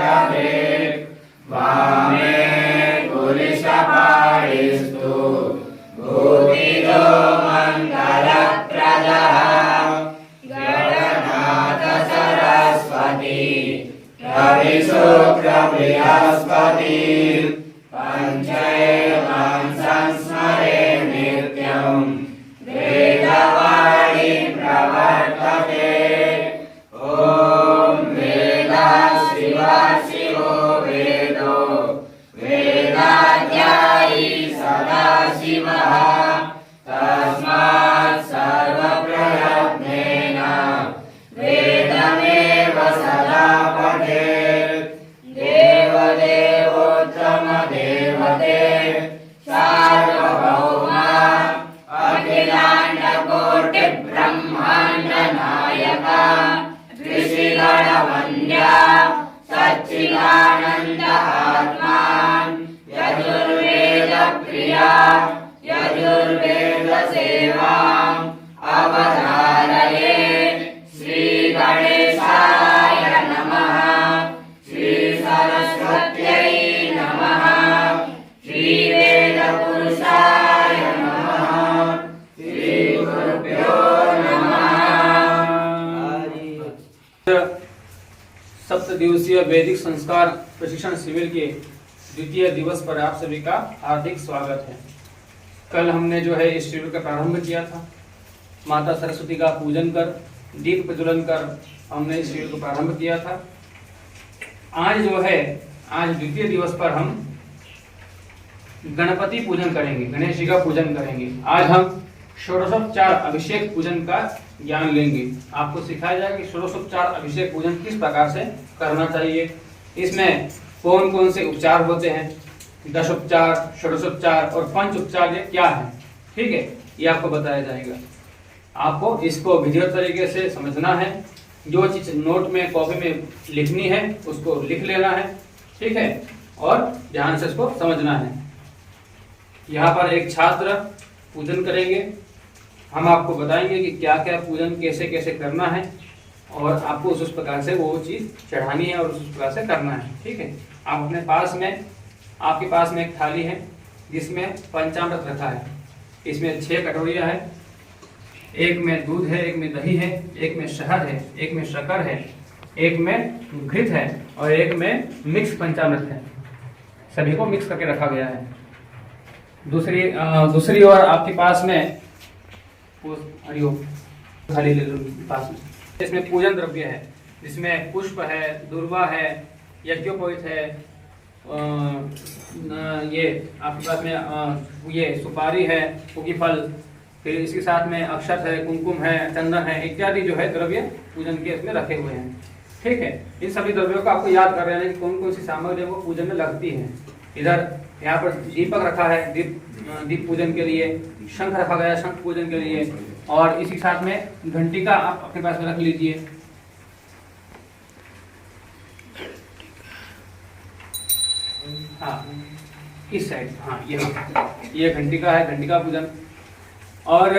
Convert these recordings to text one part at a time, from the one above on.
प्रभेत् वामे कुलिशपाणिस्तु भूतिलो मङ्गलप्रदः गणनाथ सरस्वती रविशुक्र बृहस्पति पञ्चैर्मां संस्मरे नित्यम् वेदवाणी प्रवर्तते ॐ वेदः शिवो वेदो वेदाध्यायी सदाशिवः तस्मात् सर्वप्रयत्नेन वेदमेव सदा पठेत् देवदेवोत्तम देवते सार्वभौमा अखिलाण्डकोटि ब्रह्माण्ड नायका ऋषिगणवन्द्या सच्चिदानन्द आत्मा यजुर्वेद प्रिया यजुर्वेद सेवाम् अवधारये श्री गणेशाय नमः श्री सरस्वत्यै नमः श्री वेदपुरुषाय नमः श्री गुरुभ्यो नमः। सप्त दिवसीय वैदिक संस्कार प्रशिक्षण शिविर के द्वितीय दिवस पर आप सभी का हार्दिक स्वागत है। कल हमने जो है इस शिविर का प्रारंभ किया था। माता सरस्वती का पूजन कर दीप प्रज्वलन कर हमने इस शिविर को प्रारंभ किया था। आज जो है आज द्वितीय दिवस पर हम गणपति पूजन करेंगे, गणेश जी का पूजन करेंगे। आज हम षोडशोपचार अभिषेक पूजन का ज्ञान लेंगे। आपको सिखाया जाएगा कि षोडशोपचार अभिषेक पूजन किस प्रकार से करना चाहिए, इसमें कौन कौन से उपचार होते हैं, दशोपचार, षोडशोपचार और पंचोपचार ये क्या है, ठीक है, ये आपको बताया जाएगा। आपको इसको विधिवत तरीके से समझना है। जो चीज नोट में कॉपी में लिखनी है उसको लिख लेना है, ठीक है, और ध्यान से इसको समझना है। यहाँ पर एक छात्र पूजन करेंगे। हम आपको बताएंगे कि क्या क्या पूजन कैसे कैसे करना है और आपको उस प्रकार से वो चीज चढ़ानी है और उस प्रकार से करना है, ठीक है। आप अपने पास में आपके पास में एक थाली है जिसमें पंचामृत रखा है। इसमें 6 कटोरियां है। एक में दूध है, एक में दही है, एक में शहद है, एक में शक्कर है, एक में घृत है और एक में मिक्स पंचामृत है। सभी को मिक्स करके रखा गया है। दूसरी ओर आपके पास में हरिओम थाली ले लो पास में। इसमें पूजन द्रव्य है जिसमें पुष्प है, दुर्वा है, यज्ञोपवीत है, ये आपके पास में ये सुपारी है, फूकी फल, फिर इसके साथ में अक्षत है, कुमकुम है, चंदन है इत्यादि जो है द्रव्य पूजन के इसमें रखे हुए हैं, ठीक है। इन सभी द्रव्यों को आपको याद कर रहे हैं कि कौन कौन सी सामग्री वो पूजन में लगती है। इधर यहाँ पर दीपक रखा है, दीप पूजन के लिए, शंख रखा गया शंख पूजन के लिए, और इसी साथ में घंटी का आप अपने पास में रख लीजिए। हाँ, इस साइड, हाँ ये घंटी का है, घंटी का पूजन। और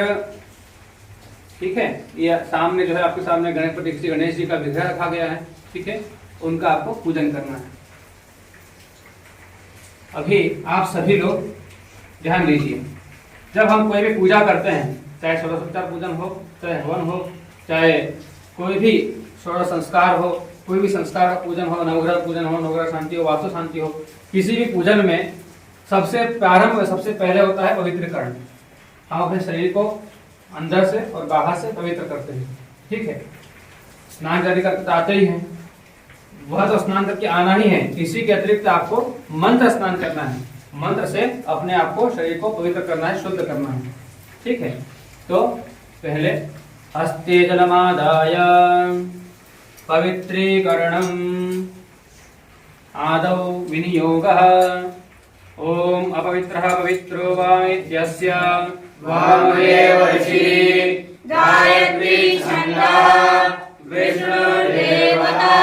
ठीक है, ये सामने जो है आपके सामने गणपति श्री गणेश जी का विग्रह रखा गया है, ठीक है, उनका आपको पूजन करना है। अभी आप सभी लोग ध्यान दीजिए, जब हम कोई भी पूजा करते हैं, चाहे षोडशोपचार पूजन हो, चाहे हवन हो, चाहे कोई भी षोडश संस्कार हो, कोई भी संस्कार का पूजन हो, नवग्रह पूजन हो, नवग्रह शांति हो, वास्तु शांति हो, किसी भी पूजन में सबसे प्रारंभ सबसे पहले होता है पवित्रीकरण। हम अपने शरीर को अंदर से और बाहर से पवित्र करते हैं, ठीक है। स्नान करके करते आते ही हैं, वह तो स्नान करके आना ही है। इसी के अतिरिक्त आपको मंत्र स्नान करना है, मंत्र से अपने आप को शरीर को पवित्र करना है, शुद्ध करना है, ठीक है। तो पहले हस्ते जलमादाय पवित्रीकरणम् आदौ विनियोगः। ओम अपवित्रः पवित्रो वा इत्यस्य वामेव ऋषिः गायत्री छन्दः विष्णुर्देवता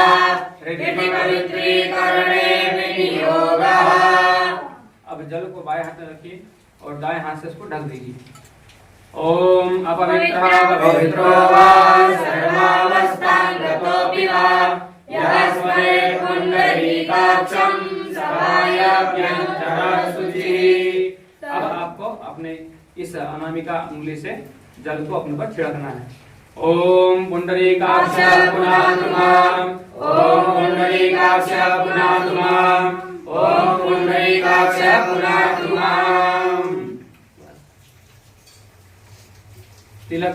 पवित्रीकरणे विनियोगः। अब जल को बाएं हाथ में रखिए और दाएं हाथ से इसको ढक दीजिए। ओम अपवित्रः पवित्रो वा सर्वावस्थां गतोऽपि वा यस्मै पुंडरीकाक्षं सहायभ्यन्तरशुचिः। अब आपको अपने इस अनामिका उंगली से जल को अपने पर छिड़कना है। ओम पुंडरीकाक्ष पुनातुमाम, ओम पुंडरीकाक्ष पुनातुमाम, ओम पुंडरीकाक्ष पुनातुमाम। तिलक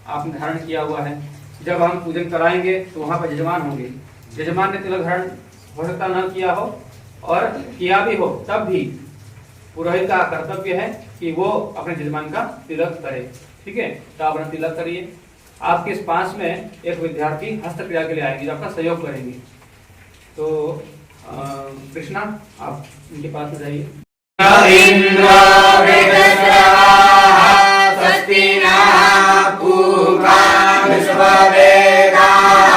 आपने धारण किया हुआ है। जब हम पूजन कराएंगे तो वहां पर यजमान होंगे। यजमान ने तिलक धारण हो सकता न किया हो और किया भी हो, तब भी पुरोहित का कर्तव्य है कि वो अपने यजमान का तिलक करे। ठीक है, तो आप अपना तिलक करिए। आपके इस पास में एक विद्यार्थी हस्तक्रिया के लिए आएंगे जो आपका सहयोग करेंगे। तो कृष्णा, आप उनके पास में जाइए। इंद्रो स्वस्ति नः पूषा विश्ववेदाः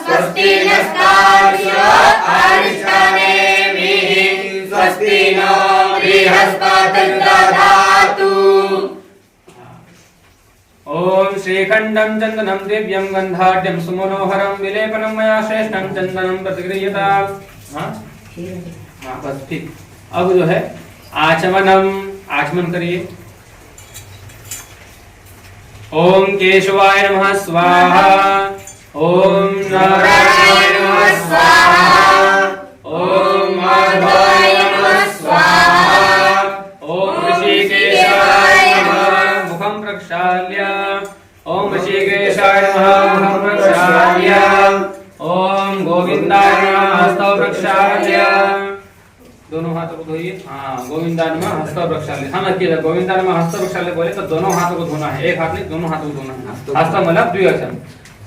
स्वस्ति नस्तार्क्ष्यो अरिष्टनेमिः स्वस्ति नो बृहस्पतिर्दधातु। ओम श्रीखंडं चंदनं दिव्यं गंधाढ्यं सुमनोहरं विलेपनं मया श्रेष्ठं चंदनं प्रतिगृह्यता। हाँ बस ठीक। अब जो है आचमनम, आचमन करिए। ओम केशवाय नमः स्वाहा, ओम नारायणाय नमः स्वाहा, ओम माधवाय नमः स्वाहा, ओम ऋषिकेशाय नमः मुखं प्रक्षाल्य, ओम ऋषिकेशाय नमः मुखं प्रक्षाल्य, ओम गोविंदाय नमः हस्तौ प्रक्षाल्य। दोनों हाथों को धोइए। हाँ, गोविंदा नमः हस्त प्रक्षाल्य। हम अकेले गोविंदा नमः हस्त प्रक्षाल्य बोले तो दोनों हाथों को धोना है, एक हाथ नहीं, दोनों हाथों को धोना है। हस्त मतलब द्विवचन।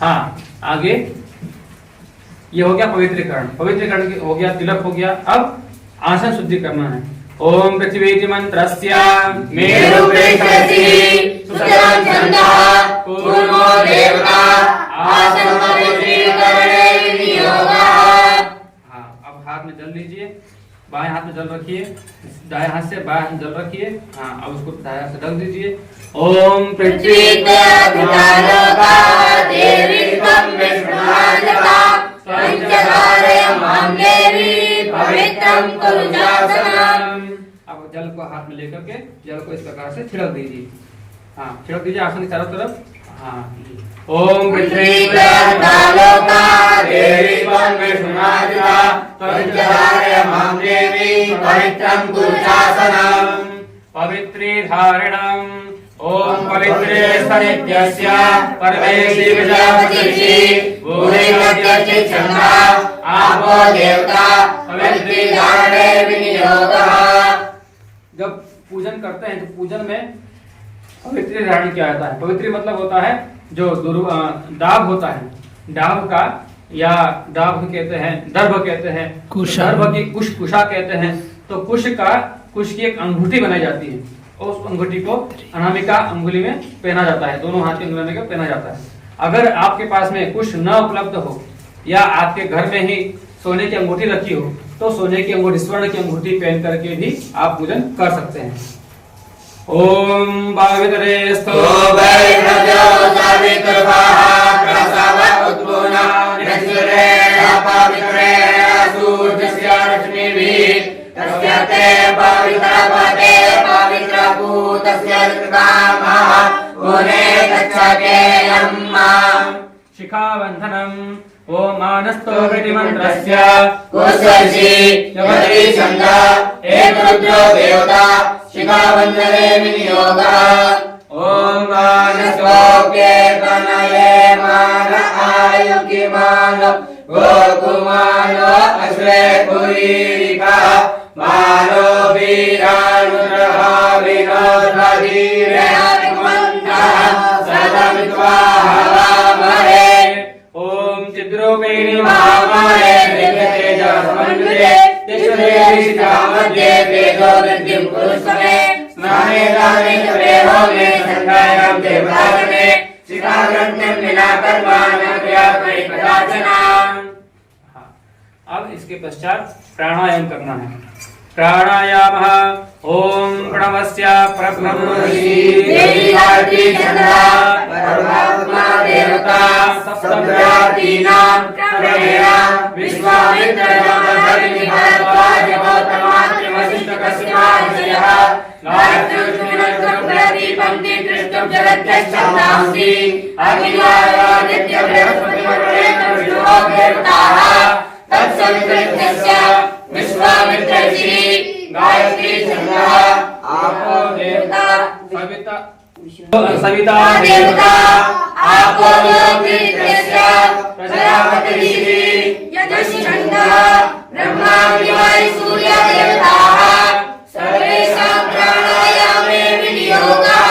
हाँ, आगे ये हो गया पवित्रीकरण। पवित्रीकरण हो गया, तिलक हो गया। अब आसन शुद्धि करना है। ओम पृथ्वी मंत्रस्य मेरुपेक्षसि सुतरां छन्दः पूर्वो देवता आसन पवित्रीकरणे विनियोगः। हाँ, अब हाथ में जल लीजिए, बाएं हाथ में जल रखिए, दाएं हाथ से बाएं हाथ में जल रखिए। हाँ, अब उसको दाएं हाथ से ढक दीजिए। ओम पृथ्वी देवी त्वं विष्णुराजता पंचधारय मां देवी पवित्रं कुरु शासनम्। अब जल को हाथ में लेकर के जल को इस प्रकार से छिड़क दीजिए। हाँ, छिड़क दीजिए आसन की चारों तरफ। हाँ, ओम पृथ्वी देवी त्वं विष्णुराजता पंचधारय मां देवी पवित्रं कुरु शासनम्। पवित्री धारणम। ओम पवित्रे सनित्यस्य परमेशि विजापतिषि भूरिमत्यस्य छन्दः आपो देवता पवित्री धारणे विनियोगः। जब पूजन करते हैं तो पूजन में पवित्री धारण किया जाता है। पवित्री मतलब होता है जो दाब होता है, डाब का, या डाब कहते हैं, दर्भ कहते हैं, दर्भ की कुशा कहते हैं। तो कुश की एक अंगूठी बनाई जाती है और उस अंगूठी को अनामिका अंगुली में पहना जाता है, दोनों हाथ की अंगुली में पहना जाता है। अगर आपके पास में कुश न उपलब्ध हो या आपके घर में ही सोने की अंगूठी रखी हो तो सोने की अंगूठी, स्वर्ण की अंगूठी पहन करके भी आप पूजन कर सकते हैं। ओम भावितरेस्तु वैभजो सवितुर्वः प्रसव उत्पुना यज्ञरेण पवित्रेण सूर्यस्य रश्मिभिः तस्य ते पवित्रपते पवित्रभूतस्य ऋतुकामः पुने गच्छते यम्मा। शिखाबन्धनम्। ओम मानस्तो मंत्रस्य कुशलसी यमत्री छन्दः एकरुद्रो देवता शिखाबन्धने विनियोगः। ओम मानसोके तनये मान आयुकिमान गोकुमानो अश्वे पुरीरिका मानो वीरानुग्रह विनोदधीरे मंत्रः सदमित्वा हवामहे। ओम चिद्रूपेणी महामाये तेजस्मन्विते तिष्ठदेशितामध्ये तेजो वृद्धिं कुरुष्वे स्नाने दाने जपे होमे संध्यायां देवतागणे शिखाग्रन्थं विना कर्माण क्रियात्मनि कदाचन। अब इसके पश्चात प्राणायाम करना है। प्राणायाम ओम प्रणवस्य परब्रह्मणि देवी गायत्री चंद्रा परमात्मा देवता सप्तव्यातीनां क्रमेण विश्वामित्र जामदग्नि भारद्वाज गौतमात्रि वसिष्ठ कश्यपाचार्यः गायत्री पंक्ति दृष्टुं जगत्यच्छन्दांसि अखिलादित्य बृहस्पतिर्वरेण्य विष्णुः देवताः तत्सवितृस्य विश्वामित्रजी गायत्री चंद्रा आपो देवता सविता देवता आपो लोकस्य प्रजापति ऋषि यजश्चंद्र ब्रह्मा वायु सूर्य देवताः सर्वेषां प्राणायामे विनियोगः।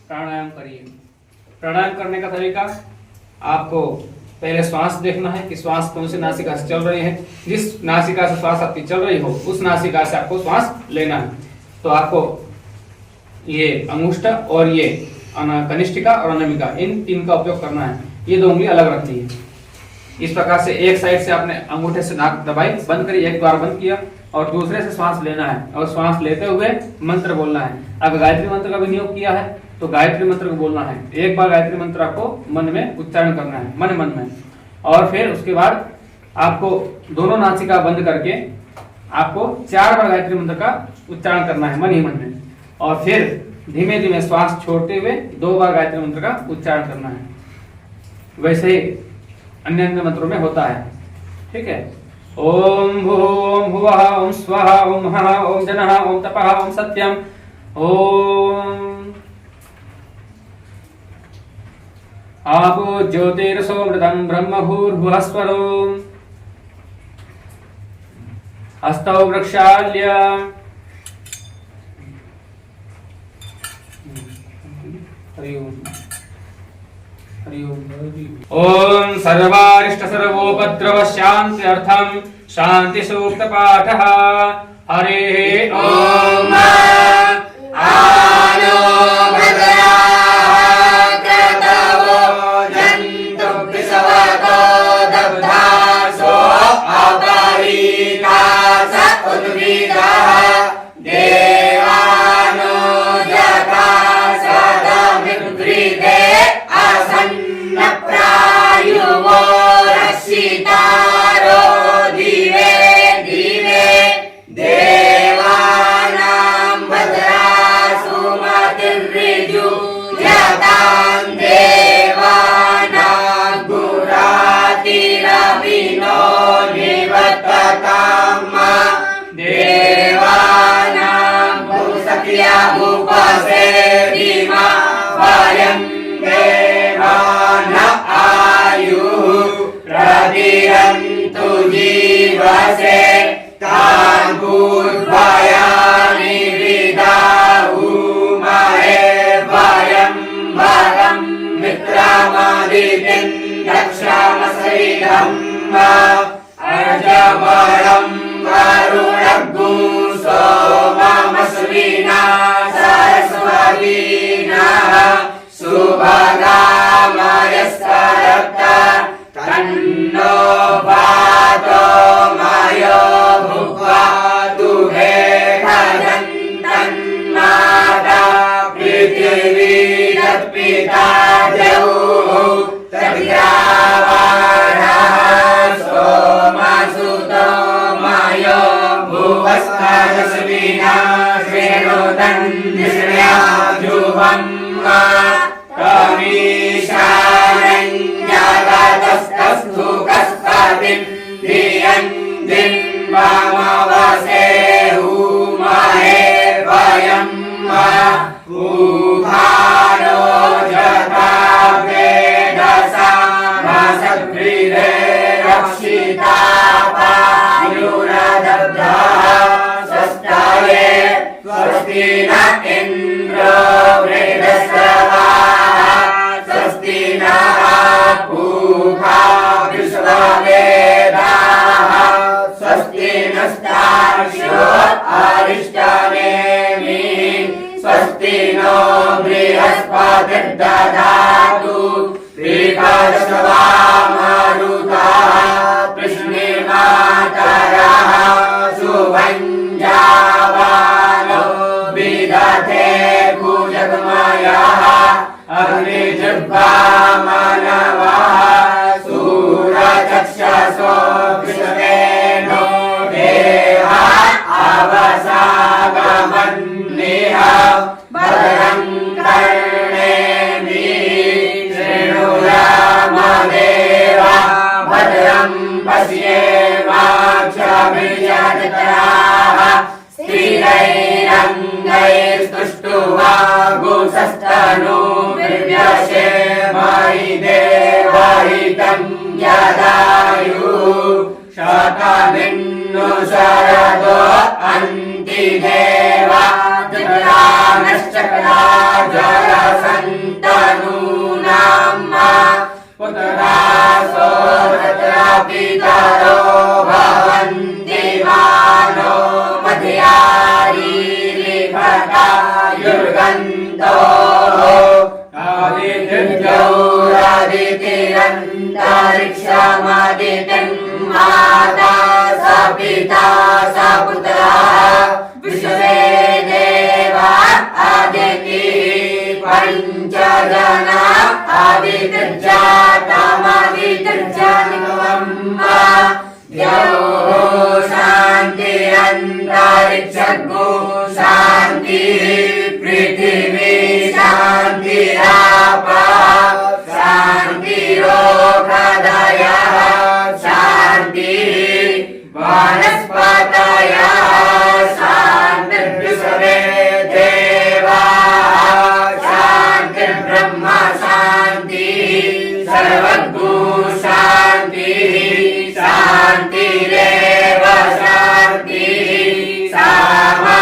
प्राणायाम करिए। प्राणायाम करने का तरीका आपको पहले श्वास देखना है कि श्वास कौन सी नासिका से चल रही है। जिस नासिका से श्वास आपकी चल रही हो उस नासिका से आपको श्वास लेना है। तो आपको ये अंगुष्ठ और ये कनिष्ठिका और अनामिका इन तीन का उपयोग करना है। ये दो उंगली अलग रखनी है। इस प्रकार से एक साइड से आपने अंगूठे से नाक दबाई, बंद करी, एक बार बंद किया और दूसरे से श्वास लेना है और श्वास लेते हुए मंत्र बोलना है। अगर गायत्री मंत्र का विनियोग किया है तो गायत्री मंत्र को बोलना है। एक बार गायत्री मंत्र आपको मन में उच्चारण करना है, मन में, और फिर उसके बाद आपको दोनों नासिका बंद करके आपको 4 बार गायत्री मंत्र का उच्चारण करना है मन ही मन में, और फिर धीमे धीमे श्वास छोड़ते हुए 2 बार गायत्री मंत्र का उच्चारण करना है। वैसे ही अन्य अन्य मंत्रों में होता है। ठीक है। ओम भूम भुवः ओम स्वः ओम महः ओम जनः ओम तपः ओम सत्यम ओम आपो ज्योतिर्सोमृतं ब्रह्म भूर्भुवस्वरो हस्तौ वृक्षाल्य ओम सर्वारिष्ट सर्वोपद्रव शान्त्यर्थं शांति सूक्त पाठः। हरे ओम आनो भद्राः क्रतवो जन्तु विषवतो दब्धासो अपरीतास उद्भिदाः देवानो जता सदमिद्रिते आसन्न प्रायुवो रक्षितारो दिवे दिवे देवानां भद्रासु मतिर्ऋजु यतां देवानां गुरातिरविनो निवर्तताम् देवानां भूसख्यामुपसेदिमा वयं देवान आयुः प्रदिरन्तु जीवसे तान् भूद्भयानि विदाहुमहे वयं वरं मित्रमादितिं रक्षामसैधम् अजबलं वरुणग्गुं सोममस्विना सरस्वतीनः सुभगामयस्करत्त तन्नो वातो मयो भुक्त्वा दुहे खजन्तन्माता पृथिवी तत्पिता द्यौः तद्यावाणः सोमसुतो मयो भुवस्करस्विना श्रेणोदन्निश्रया ध्रुवम् कमीशानं जगतस्तस्थु कस्पतिं धियं दिन्वामवसे हुमहे वयं उभारो जता वेदसा भासद्भिरे रक्षिता पायुरदब्धः स्वस्ताये स्वस्ति न इन्द्रो वृद्धश्रवाः स्वस्ति नः पूषा विश्ववेदाः स्वस्ति नस्तार्क्ष्यो अरिष्टनेमिः स्वस्ति नो बृहस्पतिर्दधातु दीर्घश्रवामरुताः कृष्णेमातरः सुभञ्जावानो सागमन्नेह भद्रं कर्णेभिः शृणुयामदेव भद्रं पश्येमाक्षभिर्यजत्राः स्थिरैरङ्गैस्तुष्टुवागुंसस्तनूभिर्व्यसेमहि देवहितं यदायुः शतमिन्नु शरदो अन्तिदेवा दुर्गानश्चक्रा जलसन्तनूनां पुत्रासो तत्र पितरो भवन्ति मानो मध्यारीरिभता युर्गन्तो आदित्यौरादितिरन्तरिक्षमदितिं माता स पिता स पुत्रः विश्वे देवा आदितिः पञ्चजना आदित्यजातमदित्यजानिकवम्मा द्यौः शान्तिरन्तरिक्षगो शान्तिः पृथिवी शान्तिरापः शान्तिरोषधयः शान्तिः वनस्पतयः शान्तिर्विश्वे देवाः शान्तिर्ब्रह्म शान्तिः सर्वगो शान्तिः शान्तिरेव शान्तिः सामा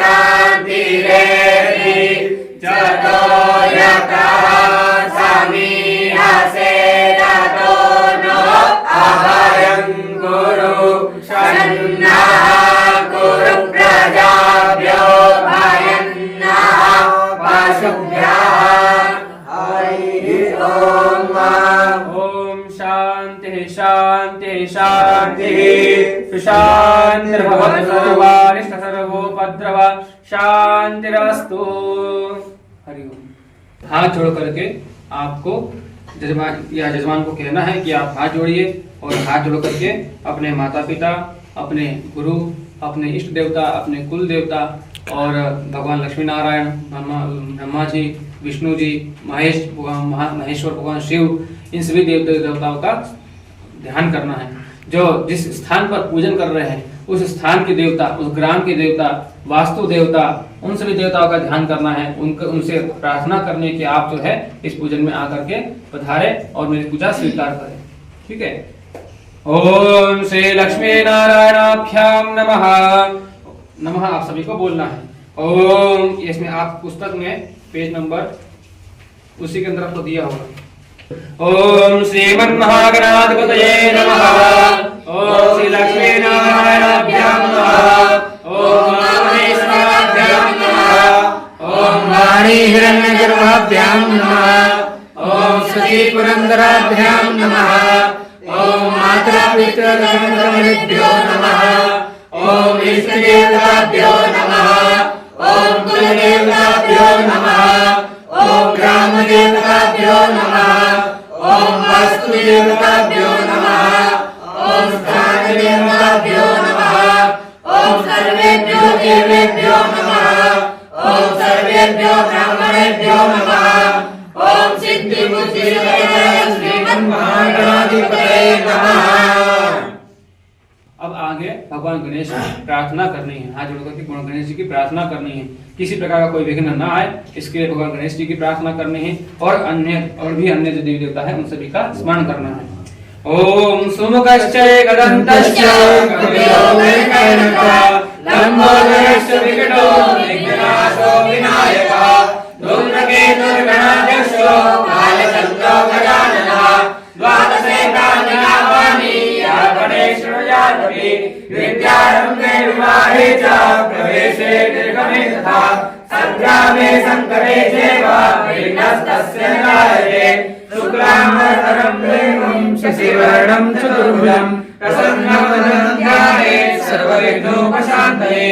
शान्तिरेधि जतो यतः समीहसे ततो नो अभयं कुरु शन्नः कुरु प्रजाभ्यो भयन्नः पशुभ्यः हरिः ओम् ओम शांति शांति शांति शांतिर्भवतु सर्वोपद्रव शांतिरस्तु। हरि ओम। हाथ जोड़ करके आपको जजमान को कहना है कि आप हाथ जोड़िए और हाथ जोड़ करके अपने माता पिता, अपने गुरु, अपने इष्ट देवता, अपने कुल देवता और भगवान लक्ष्मी नारायण, ब्रह्मा जी, विष्णु जी, महेश्वर भगवान शिव, इन सभी देवताओं का ध्यान करना है। जो जिस स्थान पर पूजन कर रहे हैं उस स्थान के देवता, उस ग्राम के देवता, वास्तु देवता, उन सभी देवताओं का ध्यान करना है। उनसे प्रार्थना करने की आप जो है इस पूजन में आकर के पधारे और मेरी पूजा स्वीकार करें। ठीक है। ओम श्री लक्ष्मी नारायणाभ्याम नमः। नमः आप सभी को बोलना है। ओम, इसमें आप पुस्तक में पेज नंबर उसी के अंदर आपको दिया होगा। ओम श्रीमन्महागणाधिपतये नमः। ओम श्री लक्ष्मी नारायणाभ्याम नमः। ओम महेश्वराभ्याम नमः। ओम वाणी हिरण्यगर्भाभ्याम नमः। ओम श्री पुरंदराभ्याम नमः। ओम मातृ पितृभ्यो नमः। ओम इष्टदेवताभ्यो नमः। ओम कुलदेवताभ्यो नमः। ओम ग्राम देवताभ्यो नमः। ओम वास्तु देवताभ्यो नमः। ओम स्थान देवताभ्यो नमः। ओम सर्वेभ्यो देवेभ्यो नमः। ओम सर्वेभ्यो ब्राह्मणेभ्यो नमः। ओम सिद्धि बुद्धि श्रीमन्महागणाधिपतये नमः। अब आगे भगवान गणेश की प्रार्थना करनी है। हाथ जोड़ करके गणेश जी की प्रार्थना करनी है। किसी प्रकार का कोई विघ्न ना आए, इसके लिए भगवान गणेश जी की प्रार्थना करनी है और भी अन्य जो देवी देवता है उन सभी का स्मरण करना है। ओम सुमुखश्चय गदन्तश्च लंबोदरश्च विकटो विघ्नाशो विनायकः धूम्रकेतुर्गणाध्यक्षो बालचन्द्रो गजाननः द्वादशैतानि नामानि गणेशोऽजातपि विद्यारम्भे विवाहे च प्रवेशे निर्गमे तथा संग्रामे संकटे चैव विघ्नस्तस्य नारये शुक्लाम्बरधरं देवं शशिवर्णं चतुर्भुजं प्रसन्नवदनं ध्यायेत् सर्वविघ्नोपशान्तये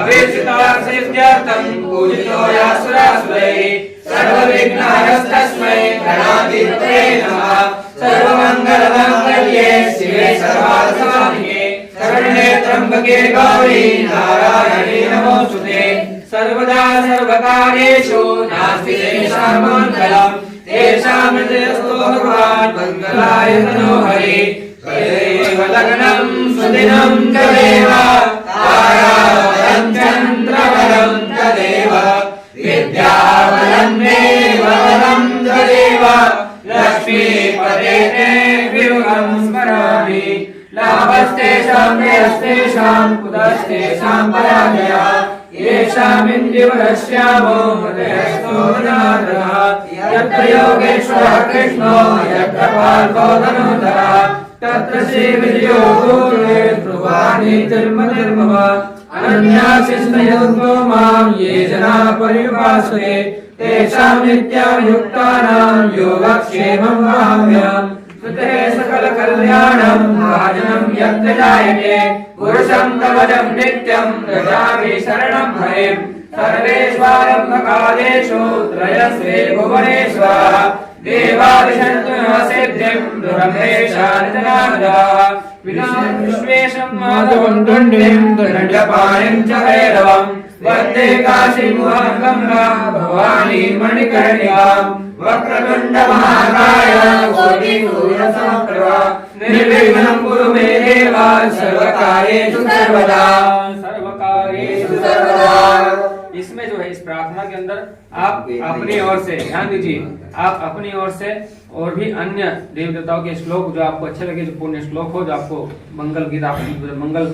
अभीष्टसिद्ध्यर्थं पूजितो यासुरासुरैः सर्वविघ्नहरस्तस्मै गणाधिपतये नमः। सर्वमङ्गलमाङ्गल्ये शिवे सर्वार्थसाधिके शरण्ये त्र्यंबके गौरी नारायणी नमोस्तुते सर्वदा सर्वकार्येषु नास्ति तेषां मङ्गलम् तेषां जयस्तु भगवान् मङ्गलाय तनो हरि तदेव लग्नं सुदिनं तदेव ताराबलं चन्द्रबलं तदेव विद्याबलं देवबलं तदेव लक्ष्मीपते विरुगं स्मरामि लाभस्तेषां जयस्तेषां कुतस्तेषां पराजयः येषामिन्द्रियवरश्यामो हृदयस्थो जनार्दनः यत्र योगेश्वरः कृष्णो यत्र पार्थो धनुधरः तत्र श्रीविजयो भूते ध्रुवाणि जन्मजन्मः अनन्यासिष्णयोगो मां ये जनाः पर्युपासते तेषां नित्यायुक्तानां योगक्षेमं वहाम्यहम् सुते सकल कल्याणं भाजनं यत्र जायते पुरुषं तवजं नित्यं रजामि शरणं हरिं सर्वेश्वरम्भकालेषु त्रयस्वे भुवनेश्वरः देवादिशन्तु सिद्धिं दुरमेशान् जनार्दनः विश्वेशं माधवं दण्डिं दण्डपाणिं च भैरवं वन्दे काशीमुखं गङ्गां भवानी मणिकर्णिकां वक्रतुण्ड महाकाय कोटिसूर्यसमप्रभा निर्विघ्नं कुरु मे देव सर्वकार्येषु सर्वदा सर्वकार्येषु सर्वदा। इसमें जो है इस प्रार्थना के अंदर आप अपनी ओर से ध्यान दीजिए, आप अपनी ओर से और भी अन्य देव देवताओं के श्लोक जो आपको अच्छे लगे, जो पुण्य श्लोक हो, जो आपको मंगल गीत आप मंगल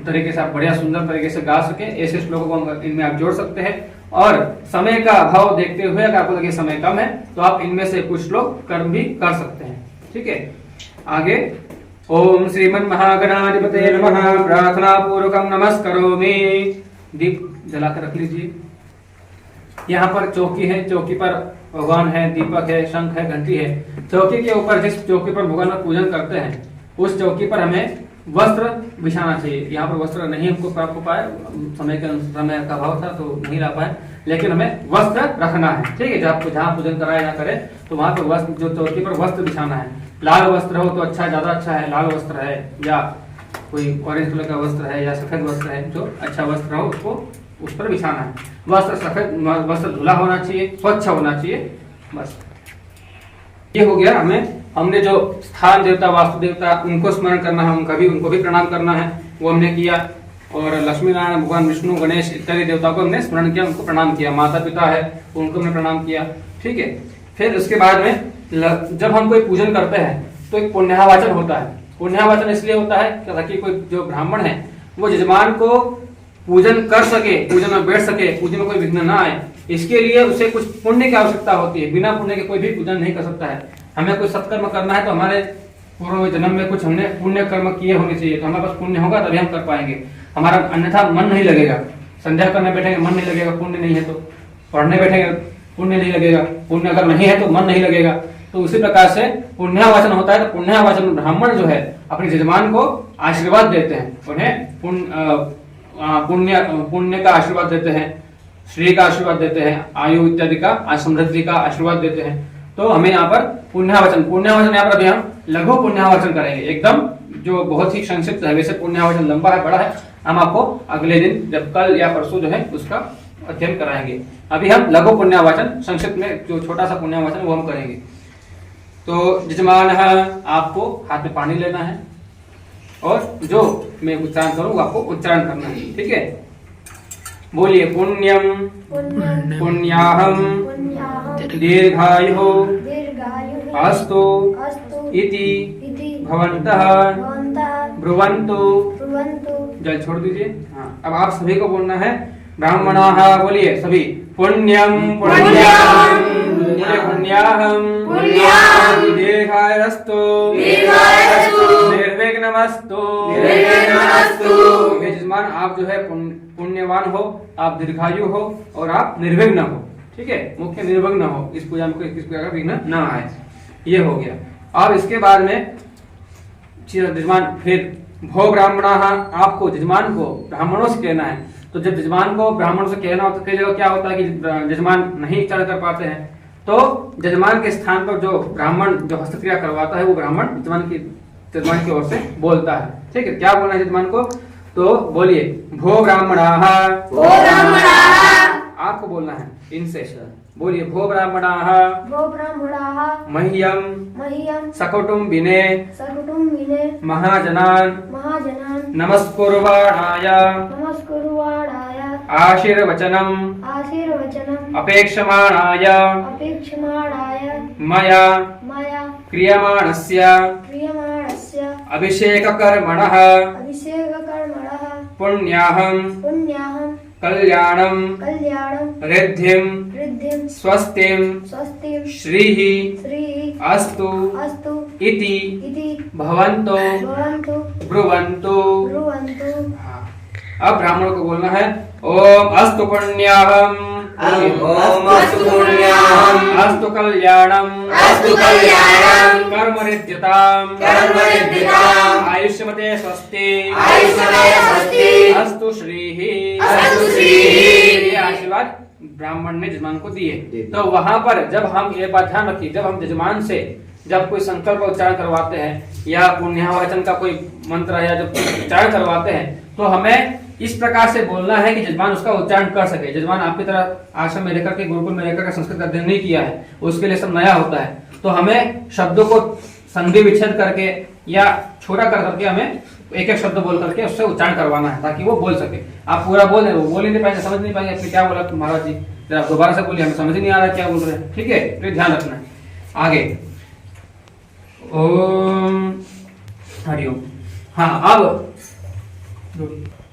तरीके से आप बढ़िया सुंदर तरीके से गा सके, ऐसे श्लोकों को इनमें आप जोड़ सकते हैं। और समय का अभाव देखते हुए अगर आपको लगे समय कम है तो आप इनमें से कुछ श्लोक कर्म भी कर सकते हैं। ठीक है, आगे ओम श्रीमन महागणाधिपते नमः प्रार्थना पूर्वकम नमस्करोमि। दीप जलाकर रख लीजिए। यहाँ पर चौकी है, चौकी पर भगवान है, दीपक है, शंख है, घंटी है। चौकी के ऊपर जिस चौकी पर भगवान का पूजन करते हैं उस चौकी पर हमें वस्त्र बिछाना चाहिए। यहाँ पर वस्त्र नहीं हमको प्राप्त हो पाए, समय का अभाव था तो नहीं ला पाए, लेकिन हमें वस्त्र रखना है। ठीक है, जब जहाँ पूजन कराया ना करे तो वहाँ पर वस्त्र, जो चौकी पर वस्त्र बिछाना है। लाल वस्त्र हो तो अच्छा, ज्यादा अच्छा है। लाल वस्त्र है या कोई ऑरेंज कलर का वस्त्र है या सफेद वस्त्र है, जो अच्छा वस्त्र हो उसको उस पर बिछाना है। वस्त्र सफेद वस्त्र धुला होना चाहिए, स्वच्छ होना चाहिए। बस ये हो गया। हमने जो स्थान देवता, वास्तु देवता, उनको स्मरण करना है, उनको भी प्रणाम करना है, वो हमने किया। और लक्ष्मी नारायण, भगवान विष्णु, गणेश इत्यादि देवताओं को हमने स्मरण किया, उनको प्रणाम किया। माता पिता है उनको हमने प्रणाम किया। ठीक है, फिर उसके बाद में जब हम कोई पूजन करते हैं तो एक पुण्याहवाचन होता है। पुण्याहवाचन इसलिए होता है ताकि कोई जो ब्राह्मण है वो यजमान को पूजन कर सके, पूजन में बैठ सके, पूजन में कोई विघ्न ना आए। इसके लिए उसे कुछ पुण्य की आवश्यकता होती है। बिना पुण्य के कोई भी पूजन नहीं कर सकता है। हमें कोई सत्कर्म करना है तो हमारे पूर्व जन्म में कुछ हमने पुण्य कर्म किए होने चाहिए, तो हमारे पास पुण्य होगा तभी हम कर पाएंगे। हमारा अन्यथा मन नहीं लगेगा। संध्या करने बैठेंगे मन नहीं लगेगा, पुण्य नहीं है तो। पढ़ने बैठेंगे पुण्य नहीं लगेगा, पुण्य अगर नहीं है तो मन नहीं लगेगा। तो उसी प्रकार से पुण्याहवाचन होता है। तो पुण्याहवाचन ब्राह्मण जो है अपने यजमान को आशीर्वाद देते हैं, उन्हें पुण्य का आशीर्वाद देते हैं, श्री का आशीर्वाद देते हैं, आयु इत्यादि का, समृद्धि का आशीर्वाद देते हैं। तो हमें यहाँ पर पुण्याहवाचन यहाँ पर अभी हम लघु पुण्याहवाचन करेंगे, एकदम जो बहुत ही संक्षिप्त है। वैसे पुण्याहवाचन लंबा है, बड़ा है, हम आपको अगले दिन जब कल या परसों जो है उसका अध्ययन कराएंगे। अभी हम लघु पुण्याहवाचन संक्षिप्त में जो छोटा सा पुण्याहवाचन वो हम करेंगे। तो यजमान आपको हाथ में पानी लेना है और जो मैं उच्चारण करूँ आपको उच्चारण करना है। ठीक है, बोलिए पुण्यम पुण्याहम दीर्घायु अस्तु इति भवन्तः ब्रुवन्तु। जल छोड़ दीजिए। हाँ, अब आप सभी को बोलना है। ब्राह्मणाः बोलिए सभी पुण्यम पुण्याहम दीर्घायस्तु निर्विघ्नमस्तु। यजमान आप जो है पुण्यवान हो, आप दीर्घायु हो और आप निर्विघ्न हो। ठीक है, मुख्य निर्विघ्न हो, इस पूजा में कोई किस प्रकार का विघ्न न आए। ये हो गया। अब इसके बाद में यजमान फिर भो ब्राह्मणाः, आपको यजमान को ब्राह्मणों से कहना है। तो जब यजमान को ब्राह्मणों से कहना हो तो कई जगह क्या होता है कि यजमान नहीं उच्चारण कर पाते हैं, तो यजमान के स्थान पर जो ब्राह्मण जो हस्तक्रिया करवाता है वो ब्राह्मण यजमान की यजमान की ओर से बोलता है। ठीक है, क्या बोलना है यजमान को? तो बोलिए भो ब्राह्मणाः, भो ब्राह्मणाः, आपको बोलना है इनसे। बोलिए भो ब्राह्मणाः भो ब्राह्मणाः मह्यम मह्यं सकुटुम्बिने सकुटुम्बिने महाजनान् महाजनान् नमस्कुर्वाणाय नमस्कुर्वाणाय आशीर्वचनम् आशीर्वचनम् अपेक्षमाणाय अपेक्षमाणाय मया मया क्रियमाणस्य क्रियमाणस्य अभिषेककर्मणः अभिषेककर्मणः पुण्याहं पुण्याहं कल्याणं कल्याणं रिद्धिं वृद्धिं स्वस्तिं स्वस्तिं श्रीः श्रीः अस्तु अस्तु इति इति भवन्तो भवन्तु ब्रुवन्तु। ब्रुवन्तु। अब ब्राह्मणों को बोलना है ओम अस्तु पुण्याहम, ओम अस्तु पुण्याहम, अस्तु कल्याणम, अस्तु कल्याणम, कर्मरिद्धिताम, कर्मरिद्धिताम, आयुष्मते स्वस्ति, आयुष्मते स्वस्ति, अस्तु श्रीः, अस्तु श्रीः। ये आशीर्वाद ब्राह्मण ने यजमान को दिए। तो वहां पर जब हम ये बात ध्यान रखिए, जब हम यजमान से जब कोई संकल्प उच्चारण करवाते हैं या पुण्याहवचन का कोई मंत्र है या जब उच्चारण करवाते हैं, तो हमें इस प्रकार से बोलना है कि यजमान उसका उच्चारण कर सके। यजमान आपकी तरह आश्रम में रहकर के, गुरुकुल में रहकर के संस्कृत अध्ययन नहीं किया है, उसके लिए सब नया होता है। तो हमें शब्दों को संधि विच्छेद करके या छोटा कर करके हमें एक एक शब्द बोल करके उससे उच्चारण करवाना है, ताकि वो बोल सके। आप पूरा बोल रहे, वो बोल ही नहीं पाएंगे, समझ नहीं पाएंगे आपने क्या बोला महाराज जी। जरा दोबारा से बोलिए, हमें समझ नहीं आ रहा क्या बोल रहे हैं। ठीक है, तो ध्यान रखना है। आगे ओम हरिओम।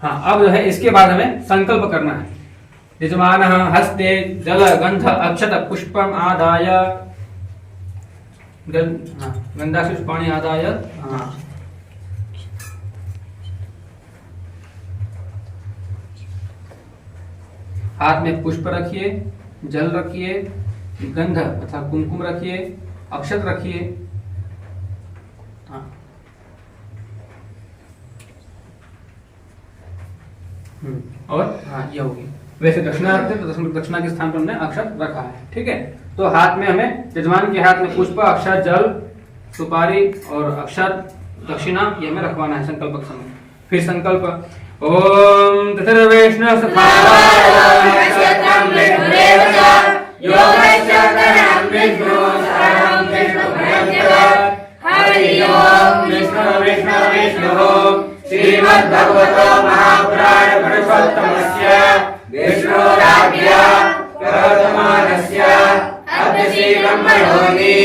अब जो है इसके बाद हमें संकल्प करना है। यजमान हस्ते जल गंध अक्षत पुष्पम आदाय गंधा पुष्पाणि आदाय हाथ में पुष्प रखिए, जल रखिए, गंध अर्थात कुमकुम रखिए, अक्षत रखिए। और ये होगी। वैसे दक्षिणा रखते हैं तो दक्षिणा के स्थान पर हमने अक्षत रखा है। ठीक है, तो हाथ में हमें यजमान के हाथ में पुष्प, अक्षत, जल, सुपारी और अक्षत, दक्षिणा ये हमें रखवाना है संकल्प के समय। फिर संकल्प ओम तथर्वेष्ण श्रीमद्भगवतो महापुराण पुरुषोत्तमस्य विष्णुराज्ञा प्रवर्तमानस्य अद्य ब्रह्मणोनि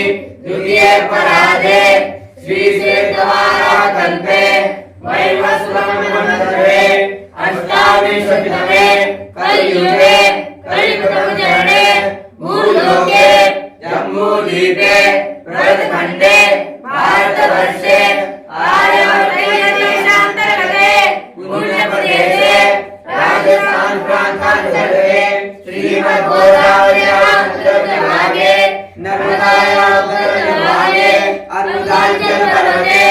द्वितीये परादे श्री श्वेतवारा कल्पे वैवस्वतमन्वन्तरे अष्टाविंशतितमे कलियुगे कलियुगचरणे भूलोके जम्बूद्वीपे भरतखण्डे भारतवर्षे पुण्यप्रदेशे राजस्थान प्रान्तान्तर्गते श्रीमद्गोदावर्याः उत्तरभागे नर्मदायाः उत्तरभागे अरुणाचलपर्वते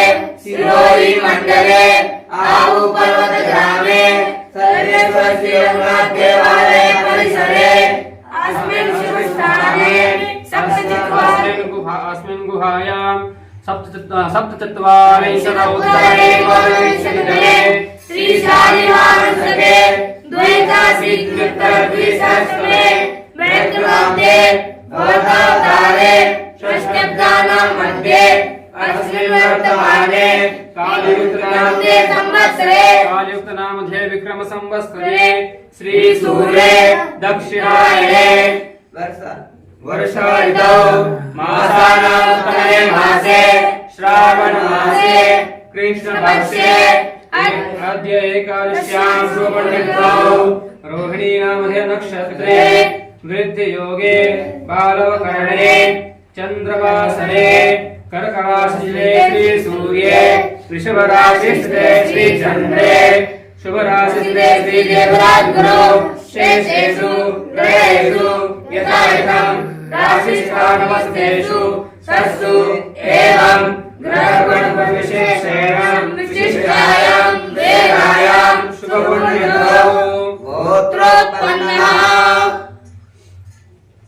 सिरोही मण्डले आहू पर्वतग्रामे सर्वेश्वर श्रीरङ्गनाथ देवालय परिसरे अस्मिन् शुभस्थाने अस्मिन् गुहायां सप्तचत्वारिंशदुत्तरे श्री शालिवाहनसके द्वैताशीत्युत्तरद्विसहस्रे मैत्रमाब्दे भवतावतारे षष्ट्यब्दानां मध्ये अस्मिन् वर्तमाने कालयुक्तनामधे संवत्सरे कालयुक्तनामधे विक्रम संवत्सरे श्री सूर्ये दक्षिणायने वर्षा ऋतौ मासानां उत्तमे मासे श्रावण मासे कृष्णपक्षे अद्य एकादश्यां शुभनिद्रौ रोहिणी नामधे नक्षत्रे वृद्धियोगे बालवकरणे चंद्रवासरे कर्कराशिले श्री सूर्ये वृषभराशिस्थे श्री चंद्रे शुभराशिस्थे श्री देवराज गुरु शेषेषु ग्रहेषु यथायथं राशिस्थानमस्तेषु षट्सु एवं ग्रहगणपतिविशेषेण विशिष्टायां वेदायां शुभपुण्यतिथौ गोत्रोत्पन्नः।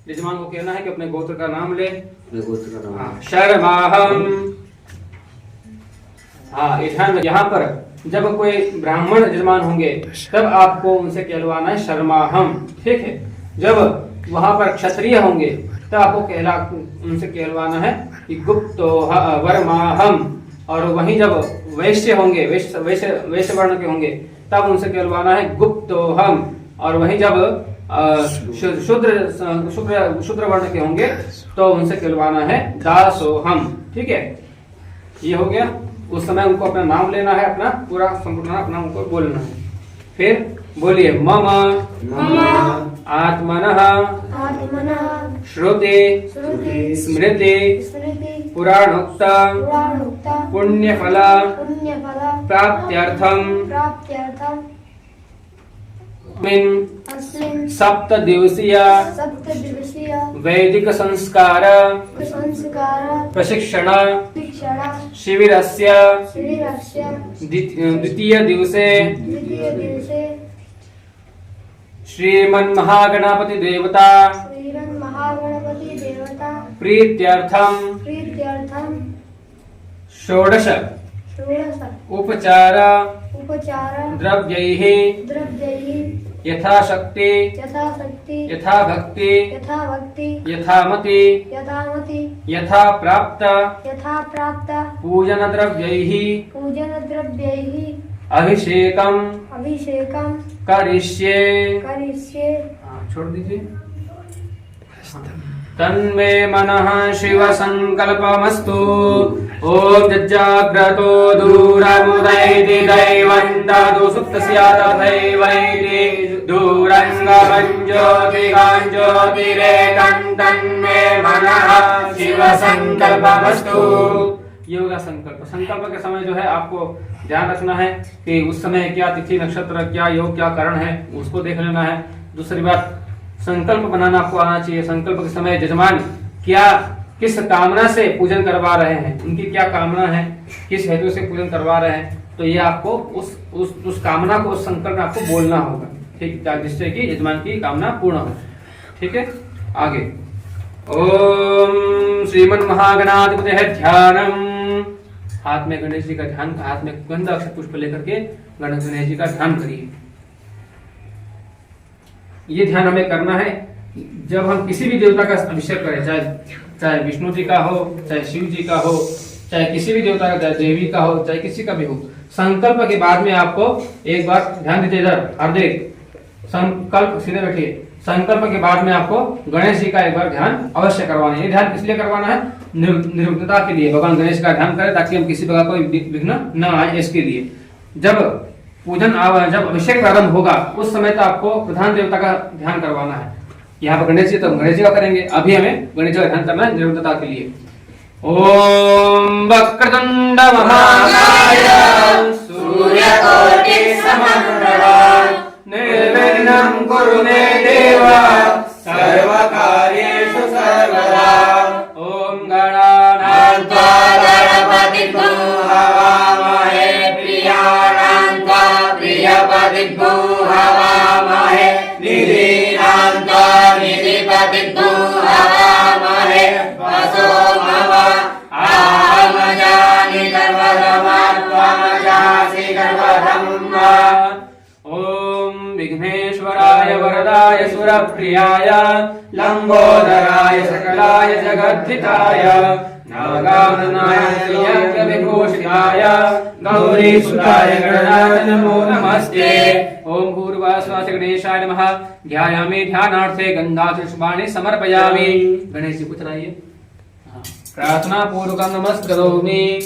यजमान को कहना है कि अपने गोत्र का नाम ले। शर्माहम हाँ, ये ध्यान रखिए। यहाँ पर जब कोई ब्राह्मण यजमान होंगे तब आपको उनसे कहलवाना है शर्माहम, ठीक है। जब वहां पर क्षत्रिय होंगे तब आपको उनसे कहलवाना है कि गुप्तो वर्माहम। और वहीं जब वैश्य होंगे, वैश्य वर्ण के होंगे तब उनसे कहलवाना है गुप्तोहम। और वहीं जब शूद्र वर्ण के होंगे तो उनसे कहलवाना है दासोहम, ठीक है। ये हो गया। उस समय उनको अपना नाम लेना है, अपना पूरा संपूर्ण अपना उनको बोलना है। फिर बोलिए मम आत्मनः श्रुति स्मृति पुराणोक्त पुण्यफल प्राप्त्यर्थम सप्तदिवसीय वैदिक संस्कार प्रशिक्षण शिविरस्य द्वितीय दिवसे श्रीमन्महागणपति देवता प्रीत्यर्थम षोडश उपचार द्रव्यैः यथाशक्ति यथाभक्ति यथामति यथा प्राप्त पूजन द्रव्यैः अभिषेकम करिष्ये। छोड़ दीजिए। तन्मे मनः शिव संकल्पमस्तु। ओम जज्जाग्रतो दूरमुदैति दैवन्तादु सुप्तस्यातथैवैति दूरङ्गमञ्ज्योतिकाञ्ज्योतिरेकं तन्मे मनः शिव संकल्पमस्तु। ये होगा संकल्प। संकल्प के समय जो है आपको ध्यान रखना है कि उस समय क्या तिथि नक्षत्र, क्या योग, क्या करण है, उसको देख लेना है। दूसरी बात, संकल्प बनाना आपको आना चाहिए। संकल्प के समय यजमान क्या किस कामना से पूजन करवा रहे हैं, उनकी क्या कामना है, किस हेतु से पूजन करवा रहे हैं, तो ये आपको उस कामना को, उस संकल्प में आपको बोलना होगा, ठीक, जिससे कि यजमान की कामना पूर्ण हो। ठीक है, आगे। ओम श्रीमन्महागणाधिपतये ध्यानम। हाथ में गणेश जी का ध्यान, हाथ में गंध अक्षत पुष्प लेकर के गणेश जी का ध्यान करिए। ये ध्यान हमें करना है जब हम किसी भी देवता का अभिषेक करें, चाहे विष्णु जी का हो, चाहे शिव जी का हो, चाहे किसी भी देवता का, चाहे देवी का हो, चाहे किसी का भी हो। संकल्प के बाद में आपको एक बार ध्यान दीजिए, इधर हार्दिक संकल्प, सीधे बैठिए। संकल्प के बाद में आपको गणेश जी का एक बार ध्यान अवश्य करवाना है। ये ध्यान किस लिए करवाना है? निर्विघ्नता के लिए। भगवान गणेश का ध्यान करें ताकि हम किसी प्रकार कोई विघ्न न आए, इसके लिए। जब पूजन जब अभिषेक प्रारंभ होगा उस समय तो आपको प्रधान देवता का ध्यान करवाना है। यहाँ पर गणेश जी, तो गणेश जी का करेंगे। अभी हमें गणेश जी का ध्यान करना है निर्विघ्नता के लिए। ओम वक्रतुंड महाकाय सूर्यकोटि समप्रभा निर्विघ्नं कुरु मे देव सर्वकार्येषु सर्वदा। ओम गणानां त्वा गणपतिं हवामहे प्रियाणां त्वा प्रियपतिं हवामहे निधीनां त्वा निधिपतिं हवामहे वसो मम आहमजानि गर्भधमात्वमजासि गर्भधम्। ओम विघ्नेश्वराय वरदाय सुरप्रियाय लंबोदराय सकलाय जगद्धिताय नागाननाय विभूषिताय गौरीसुताय गणनाथ नमो नमस्ते। ओम भूर्भुवस्सुः गणेशाय नमः। ध्यायामि ध्यानार्थे गंधापुष्पाणि समर्पयामि। गणेश जी कुछ लाइए। प्रार्थना पूर्वकं नमस्करोमि।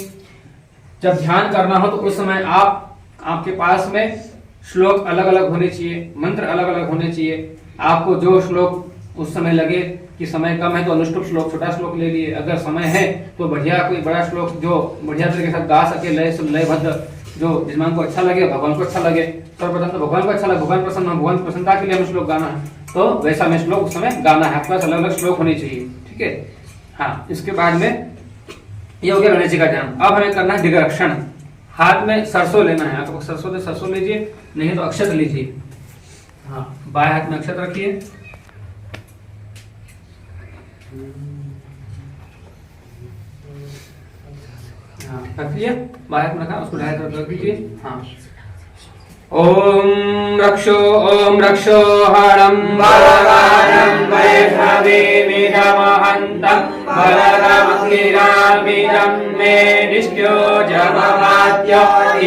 जब ध्यान करना हो तो उस समय आपके पास में श्लोक अलग अलग होने चाहिए, मंत्र अलग अलग होने चाहिए। आपको जो श्लोक उस समय लगे कि समय कम है तो अनुष्टुप श्लोक, छोटा श्लोक ले लिए। अगर समय है तो बढ़िया कोई बड़ा श्लोक जो बढ़िया तरीके से गा सके, लयबद्ध, जो जिसमान को अच्छा लगे, भगवान को अच्छा लगे। सर्वप्रथम तो भगवान को अच्छा लगे, भगवान प्रसन्न, भगवान प्रसन्नता के लिए हमें श्लोक गाना है, तो वैसा हमें श्लोक उस समय गाना है। आपके पास अलग अलग श्लोक होने चाहिए। ठीक है, हाँ। इसके बाद में ये हो गया गणेश जी का ध्यान। अब हमें करना है दिग्रक्षण। हाथ में सरसों लेना है। आपको सरसों लीजिए, नहीं तो अक्षत लीजिए। हाँ, बाएं हाथ में अक्षत रखिए। हाँ रख दिया, बाहर में रखा, उसको डायरेक्ट रख दीजिए। हाँ ओम रक्षो हणं बलवानं वैष्णवीमिदमहन्तं बलगमस्तिरामिदं मे निष्ठ्योजममाद्य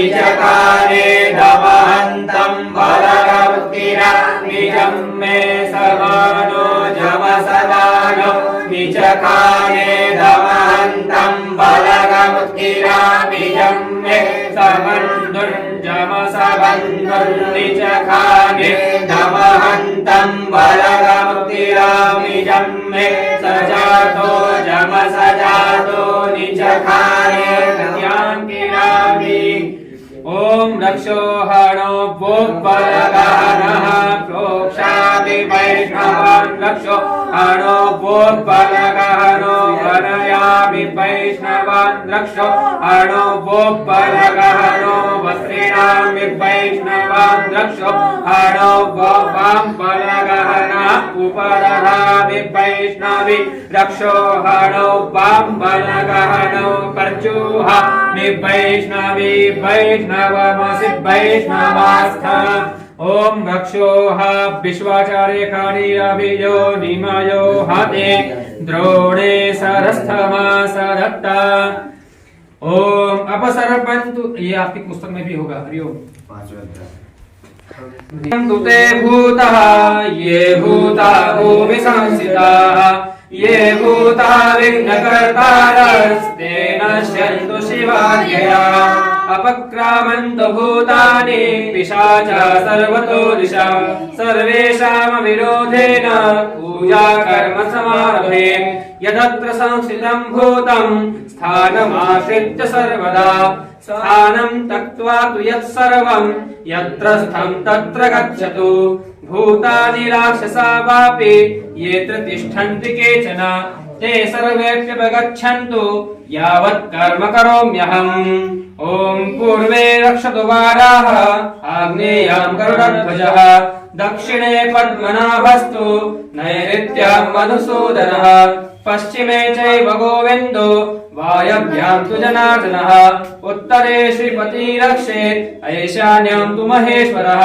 इचकारे दमहन्तं बलगमस्तिरामिदं मे समानो जमसदानो निचकारे दमहन्तं बलगमस्तिरामिदं मे समन्दुर्जमसबन्धुर्निचकारे दमहन्तं बलगमस्तिरामिदं मे सजातो जमसजातो निचकारे ज्ञानकिरामि। ओम रक्षो हणो बोधबलगहनः प्रोक्षामि वैष्णवान् रक्षो हणो बोधबलगहनो वनयामि वैष्णवान् रक्षो हणो बोधबलगहनो वस्त्रीणामि वैष्णवान् रक्षो हणो वां बलगहना उपदधामि वैष्णवी रक्षो हणो वां बलगहनो कर्चुहामि वैष्णवी वैष्णवमसि वैष्णवास्थ। ओम रक्षोः विश्वाचार्य खाणीरभियो निमयो हते द्रोणे सरस्थमा सरत्ता। ओम अपसर्पन्तु, ये आपकी पुस्तक में भी होगा। हरिओम ते भूतः ये भूता भूमि संस्थिताः ये भूता विघ्नकर्तारस्ते नश्यन्तु शिवाज्ञया अपक्रामन्तु भूतानि पिशाचा सर्वतो दिशां सर्वेषां विरोधेन पूजा कर्म समारभे यदत्र संस्थितं भूतं स्थानमाश्रित्य सर्वदा स्थानं त्यक्त्वा तु यत्सर्वं यत्र स्थं तत्र गच्छतु। भूतानि राक्षसा वापि येऽत्र तिष्ठन्ति केचन ते सर्वेऽप्यपगच्छन्तु यावत् कर्म करोम्यहम्। ओम पूर्वे रक्षतु वाराः आग्नेयां गरुडध्वजः दक्षिणे पद्मनाभस्तु नैऋत्यां मधुसूदनः पश्चिमे चैव गोविन्दो वायव्यां तु जनार्दनः उत्तरे श्रीपति रक्षेत् ऐशान्यां तु महेश्वरः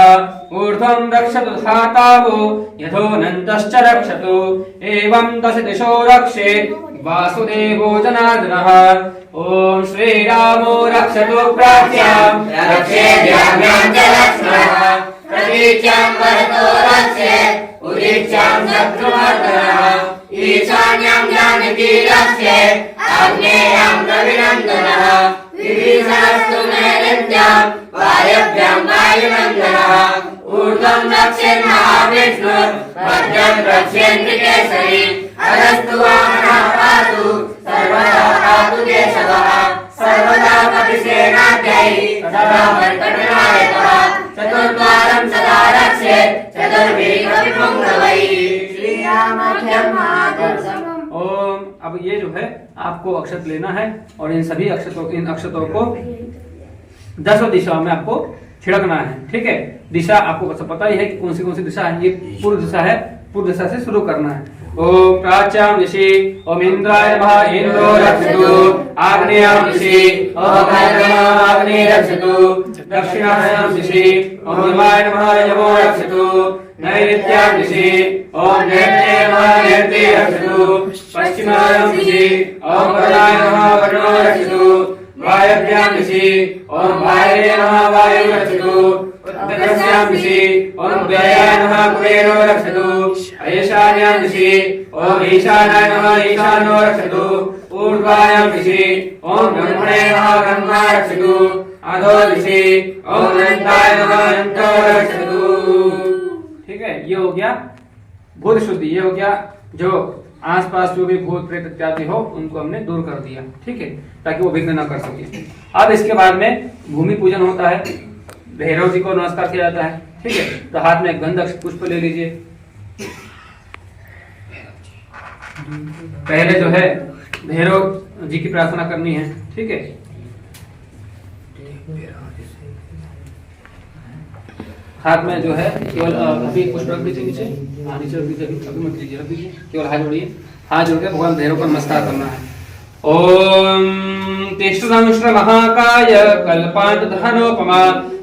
ऊर्ध्वं रक्षतु धातावो यथोऽनन्तश्च रक्षतु एवं दश दिशो रक्षेत् वासुदेवो जनार्दनः। ओम श्रीरामो रक्षतु प्राच्यां रक्षेद्याम्यां च लक्ष्मणः प्रतीच्यां वरदो रक्षेत् उदीच्यां शत्रुमर्दनः ईशान्यां जानकी रक्षेत् आग्नेयां रविनन्दनः विभीषणस्तु नैऋत्यां वायव्यां वायुनन्दनः ऊर्ध्वं रक्षेत् महाविष्णुः मध्यं रक्षेन्द्रकेसरी अधस्तु वामनः पातु सर्वदा पातु केशवः सर्वदा कपिसेनाध्यै सदा मर्कटनायकः चतुर्द्वारं सदा रक्षेत् चतुर्भिः कपिपुङ्गवैः श्रीरामध्यं माधवम्। ओम अब ये जो है आपको अक्षत लेना है और इन सभी अक्षतों को 10 दिशाओं में आपको छिड़कना है। ठीक है, दिशा आपको पता ही है कि कौन सी दिशा है। ये पूर्व दिशा है, पूर्व दिशा से शुरू करना है। ओम प्राच्यां दिशि ओम इंद्राय नमः इंद्रो रक्षतु आग्नेयां दिशि ओम अग्ने रक्षतु दक्षिणायां दिशि ओम यमाय नमः यमो रक्षतु नैऋत्यां दिशि ओम नैऋत्ये नमः नैऋत्ये रक्षतु पश्चिमायां दिशि ओम वरुणाय नमः वरुणो रक्षतु वायव्यां दिशि ओम वायवे नमः वायु रक्षतु उत्तरस्यां दिशि ओम उदयाय नमः कुबेरो रक्षतु ईशान्यां दिशि ओम ईशानाय नमः ईशानो रक्षतु ऊर्ध्वायां दिशि ओम ब्रह्मणे नमः ब्रह्मा रक्षतु अधो दिशि ओम अनन्ताय नमः अनन्तो रक्षतु। ठीक है, ये हो गया भूत शुद्धि, ये हो गया जो आसपास जो भी भूत प्रेत इत्यादि हो उनको हमने दूर कर दिया। ठीक है, ताकि वो विघ्न न कर सके। अब इसके बाद में भूमि पूजन होता है, भैरव जी को नमस्कार किया जाता है। ठीक है, तो हाथ में गंध पुष्प ले लीजिए। पहले जो है भैरव जी की प्रार्थना करनी है। ठीक है, हाथ में जो है केवल अभी पुष्प रख दीजिए नीचे, नीचे रख दीजिए, अभी मत लीजिए, रख दीजिए, केवल हाथ जोड़िए। हाथ जोड़ के भगवान भैरव को नमस्कार करना है। ओम तिष्ठदंश्र महाकाय कल्पान्तधनोपमा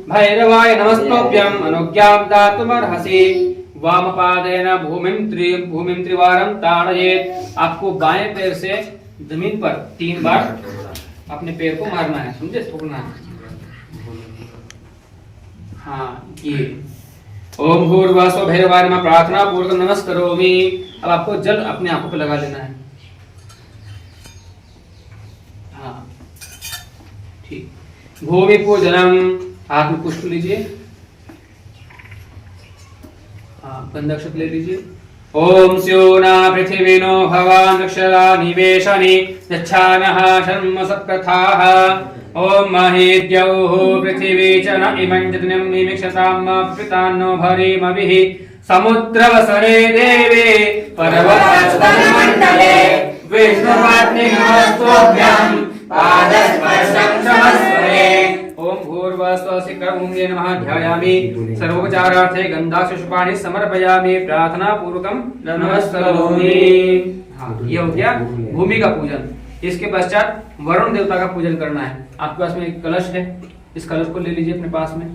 भैरवाय नमस्तोभ्यं अनुज्ञां दातुमर्हसि। वामपादेन भूमिं त्रिवारं ताड़येत्। आपको बाएं पैर से जमीन पर 3 बार अपने पैर को मारना है, समझे, ठोकना है। हाँ ये ओम भूर्भुवस्सुः भैरवाय नमः प्रार्थना पूर्वक नमस्करोमि। अब आपको जल अपने आंखों पे लगा लेना है। हाँ ठीक। भूमि पूजनम, हाथ में पुष्प लीजिए। हाँ गंधाक्षत ले लीजिए। ओम स्योना पृथिवीनो भवान् अक्षरा निवेशनि यच्छानः शर्म सत्कथाः। ओम महेद्यौः पृथिवी च न इमं जतिनं निमिक्षतां पितान्नो भरीमभिः। समुद्रवसने देवे पर्वतस्थलमण्डले विष्णुपत्नि नमस्तुभ्यं पादस्पर्शं क्षमस्वे। ओम भूर्भुवस्सुः शिखरभूम्ये नमः ध्यायामि। सर्वोपचारार्थे गन्धाक्षपुष्पाणि समर्पयामि। प्रार्थना पूर्वकं नमस्करोमि। हाँ ये हो गया भूमि का पूजन। इसके पश्चात वरुण देवता का पूजन करना है। आपके पास में एक कलश है, इस कलश को ले लीजिए अपने पास में।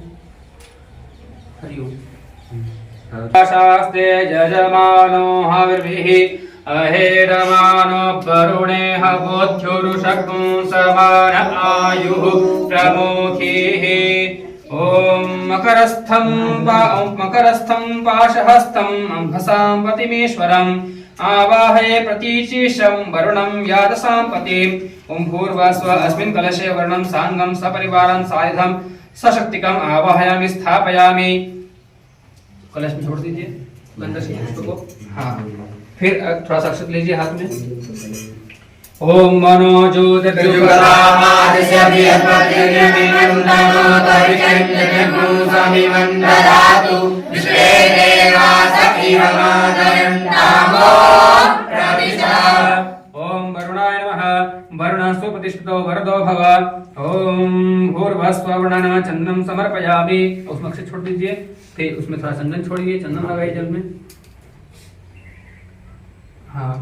हरिओम। शास्त्रे यजमानो हविर्भिः अहेरमानो वरुणेह बोध्युरुषक्ं समान आयुः प्रमुखीः। ओम मकरस्थं पाशहस्तम् अंभसां पतिमेश्वरम् आवाहये प्रतीचीशं वरुणं यादसां पतिम्। ओम भूर्भुवस्सुः अस्मिन् कलशे वरुणं साङ्गं सपरिवारं सायुधं सशक्तिकम् आवाहयामि स्थापयामि। कलश में छोड़ दीजिए गंधा से पुष्प को। हाँ फिर थोड़ा सा अक्षत लीजिए हाथ में। ओम ओम वरुणाय नमः। वरुणः सुप्रतिष्ठितो वरदो भव। ओम भूर्भुवस्सुः वरुणाय नमः। चंदनं समर्पयामि। उसमें अक्षत छोड़ दीजिए। फिर उसमें थोड़ा चंदन छोड़िए, चंदन लगाइए जल में। हाँ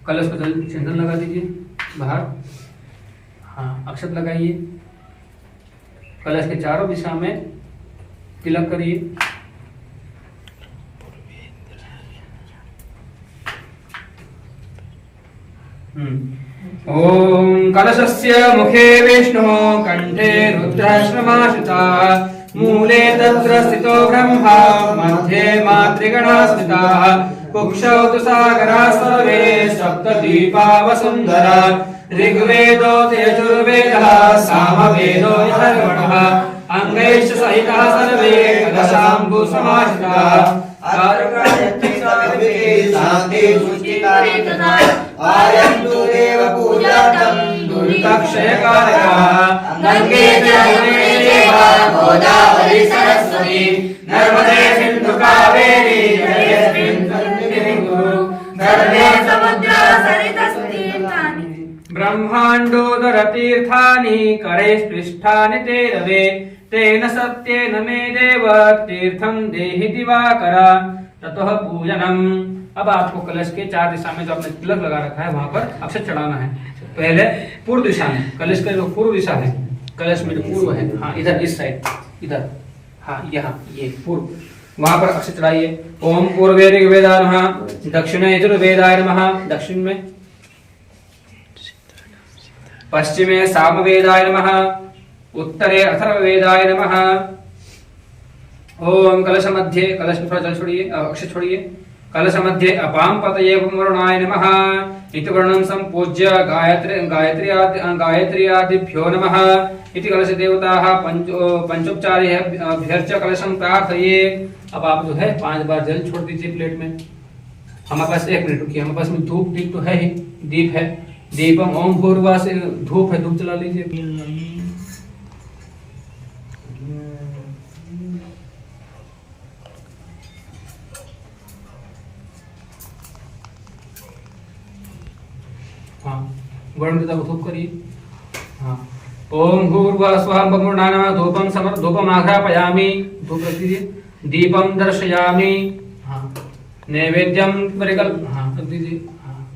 कलश पर चंदन लगा दीजिए बाहर। हाँ अक्षत लगाइए। कलश के चारों दिशा में तिलक करिए। ओम कलशस्य मुखे विष्णुः कंठे रुद्रः श्रमाश्रिताः। मूले तत्र स्थितो ब्रह्मा मध्ये मातृगणाः स्थिताः। कुक्षौ तु सागराः सर्वे सप्तद्वीपा वसुन्धरा। ऋग्वेदो यजुर्वेदः सामवेदो अथर्वणः। अंगैश्च सहिताः सर्वे कलशाम्बु समाश्रिताः। आयन्तु देव पूजार्थं दुरितक्षयकारकः। गंगे च यमुने चैव गोदावरी सरस्वती नर्मदे सिन्धु कावेरी जलेऽस्मिन् सन्निधिं कुरु। सर्वे समुद्रा सरितस्तीर्थानि ब्रह्माण्डोदरतीर्थानि करैस्पृष्ठानि ते रवे। तेन सत्येन मे देव तीर्थं देहि दिवाकर। ततः पूजनम्। अब आपको कलश के 4 दिशा में जो आपने तिलक लगा रखा है वहां पर अक्षत चढ़ाना है। पहले पूर्व दिशा में, कलश का जो पूर्व दिशा है, कलश में जो पूर्व है, हाँ इधर इस साइड इधर, हाँ यहाँ ये पूर्व, वहां पर अक्षत चढ़ाइए। ओम पूर्वे ऋग्वेदाय नमः। दक्षिणे यजुर्वेदाय नमः। दक्षिण में। पश्चिमे सामवेदाय नमः। उत्तरे अथर्ववेदाय नमः। ओम कलश मध्य, कलश में थोड़ा जल छोड़िए, अक्षत छोड़िए। कलश मध्ये अपां पतये वरुणाय नमः। इति वर्णं संपूज्य गायत्र्यादिभ्यो नमः। इति कलश देवताः पंचोपचारेभ्यर्च कलशं प्रार्थये। अब आप जो है 5 बार जल छोड़ दीजिए प्लेट में। हमारे पास 1 मिनट रुकिए, हमारे पास में धूप दीप तो है ही, दीप है। दीपम ओम भूर्भुवः से धूप है, धूप जला लीजिए। हाँ वरुण देवता को धूप करिए। हाँ ओम भूर्भुवः स्वः वरुणाय नमः। धूपम आघ्रापयामि। धूप रख दीजिए। दीपम दर्शयामि। हाँ नैवेद्यम परिकल्प, हाँ रख दीजिए। हाँ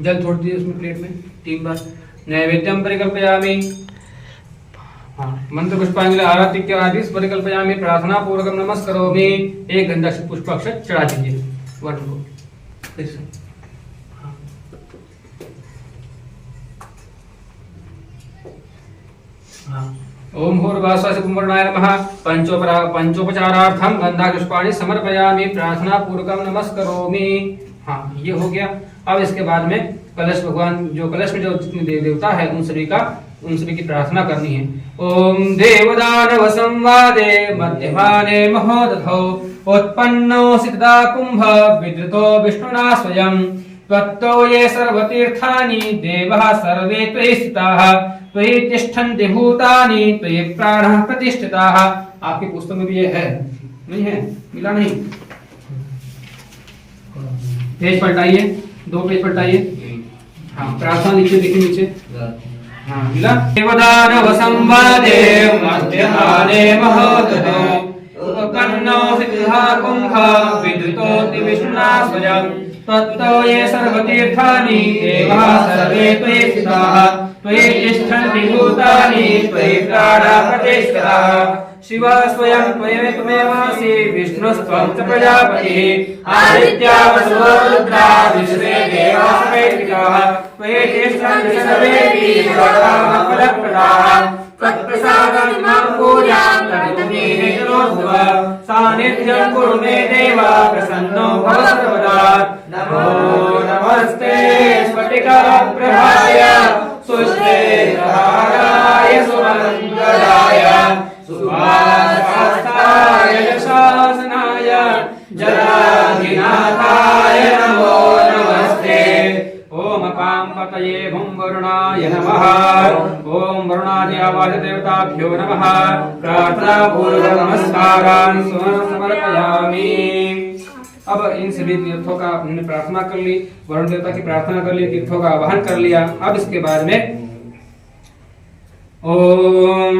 जल छोड़ दीजिए उसमें प्लेट में 3 बार। नैवेद्यं परिकल्पयामि। मंत्र पुष्पांजलि आरती के आदि परिकल्पयामि। प्रार्थना पूर्वकं नमस्करोमि। एक गंधा पुष्पाक्षत चढ़ा दीजिए वर्ण को। ओम भूर्भुवस्सुः कुम्भकर्णाय नमः। पंचोपचारार्थं गंधापुष्पाणि समर्पयामि। प्रार्थना पूर्वकं नमस्करोमि। हाँ, ये हो गया। अब इसके बाद में कलश भगवान जो कलश में जो जितने देव देवता है उन सभी की प्रार्थना करनी है। ओम देवदानव संवादे मध्यमाने महोदधौ उत्पन्नो सिद्धा कुंभ विद्रुतो विष्णुना स्वयं त्वत्तो ये सर्वतीर्थानि देवः सर्वे त्वयि स्थिताः त्वयि तिष्ठन्ति भूतानि त्वयि प्राणः प्रतिष्ठिताः। आपकी पुस्तक में भी ये है, नहीं है? मिला नहीं? पेज पलटाइए, 2 पेज पलटाइए। हाँ, प्रार्थना नीचे देखिए, नीचे। हाँ, मिला? देवदानव संवादे मध्यमाने महोदधौ उत्पन्नो सिद्धा कुंभ विद्रुतो विष्णुना स्वयं त्वत्तो ये सर्वतीर्थानि देवाः सर्वे त्वयि स्थिताः त्वयि तिष्ठन्ति भूतानि त्वयि प्राणः प्रतिष्ठिताः। शिवः स्वयं त्वमेवासि विष्णुस्त्वं च प्रजापतिः आदित्या वसवो रुद्रा विश्वे देवाः समैत्रिकाः त्वयि तिष्ठन्ति सर्वेऽपि देवाः फलप्रदाः त्वत्प्रसादात् मां पूजां कर्तुमे हेतुरोऽभव सान्निध्यं कुरु मे देव प्रसन्नो भव सर्वदा। नमो नमस्ते स्फटिकाप्रभाय सुश्रेष्ठाय सुमङ्गलाय सुभाषास्ताय शासनाय जलाधिनाथाय नमो नमस्ते। ओम अपां पतये भुं वरुणाय नमः। ओम वरुणादि आवास देवताभ्यो नमः। प्रार्थना पूर्वक नमस्कारान् समर्पयामि। अब इन सभी तीर्थों का हमने प्रार्थना कर ली, वरुण देवता की प्रार्थना कर ली, तीर्थों का आवाहन कर लिया। अब इसके बाद में ओम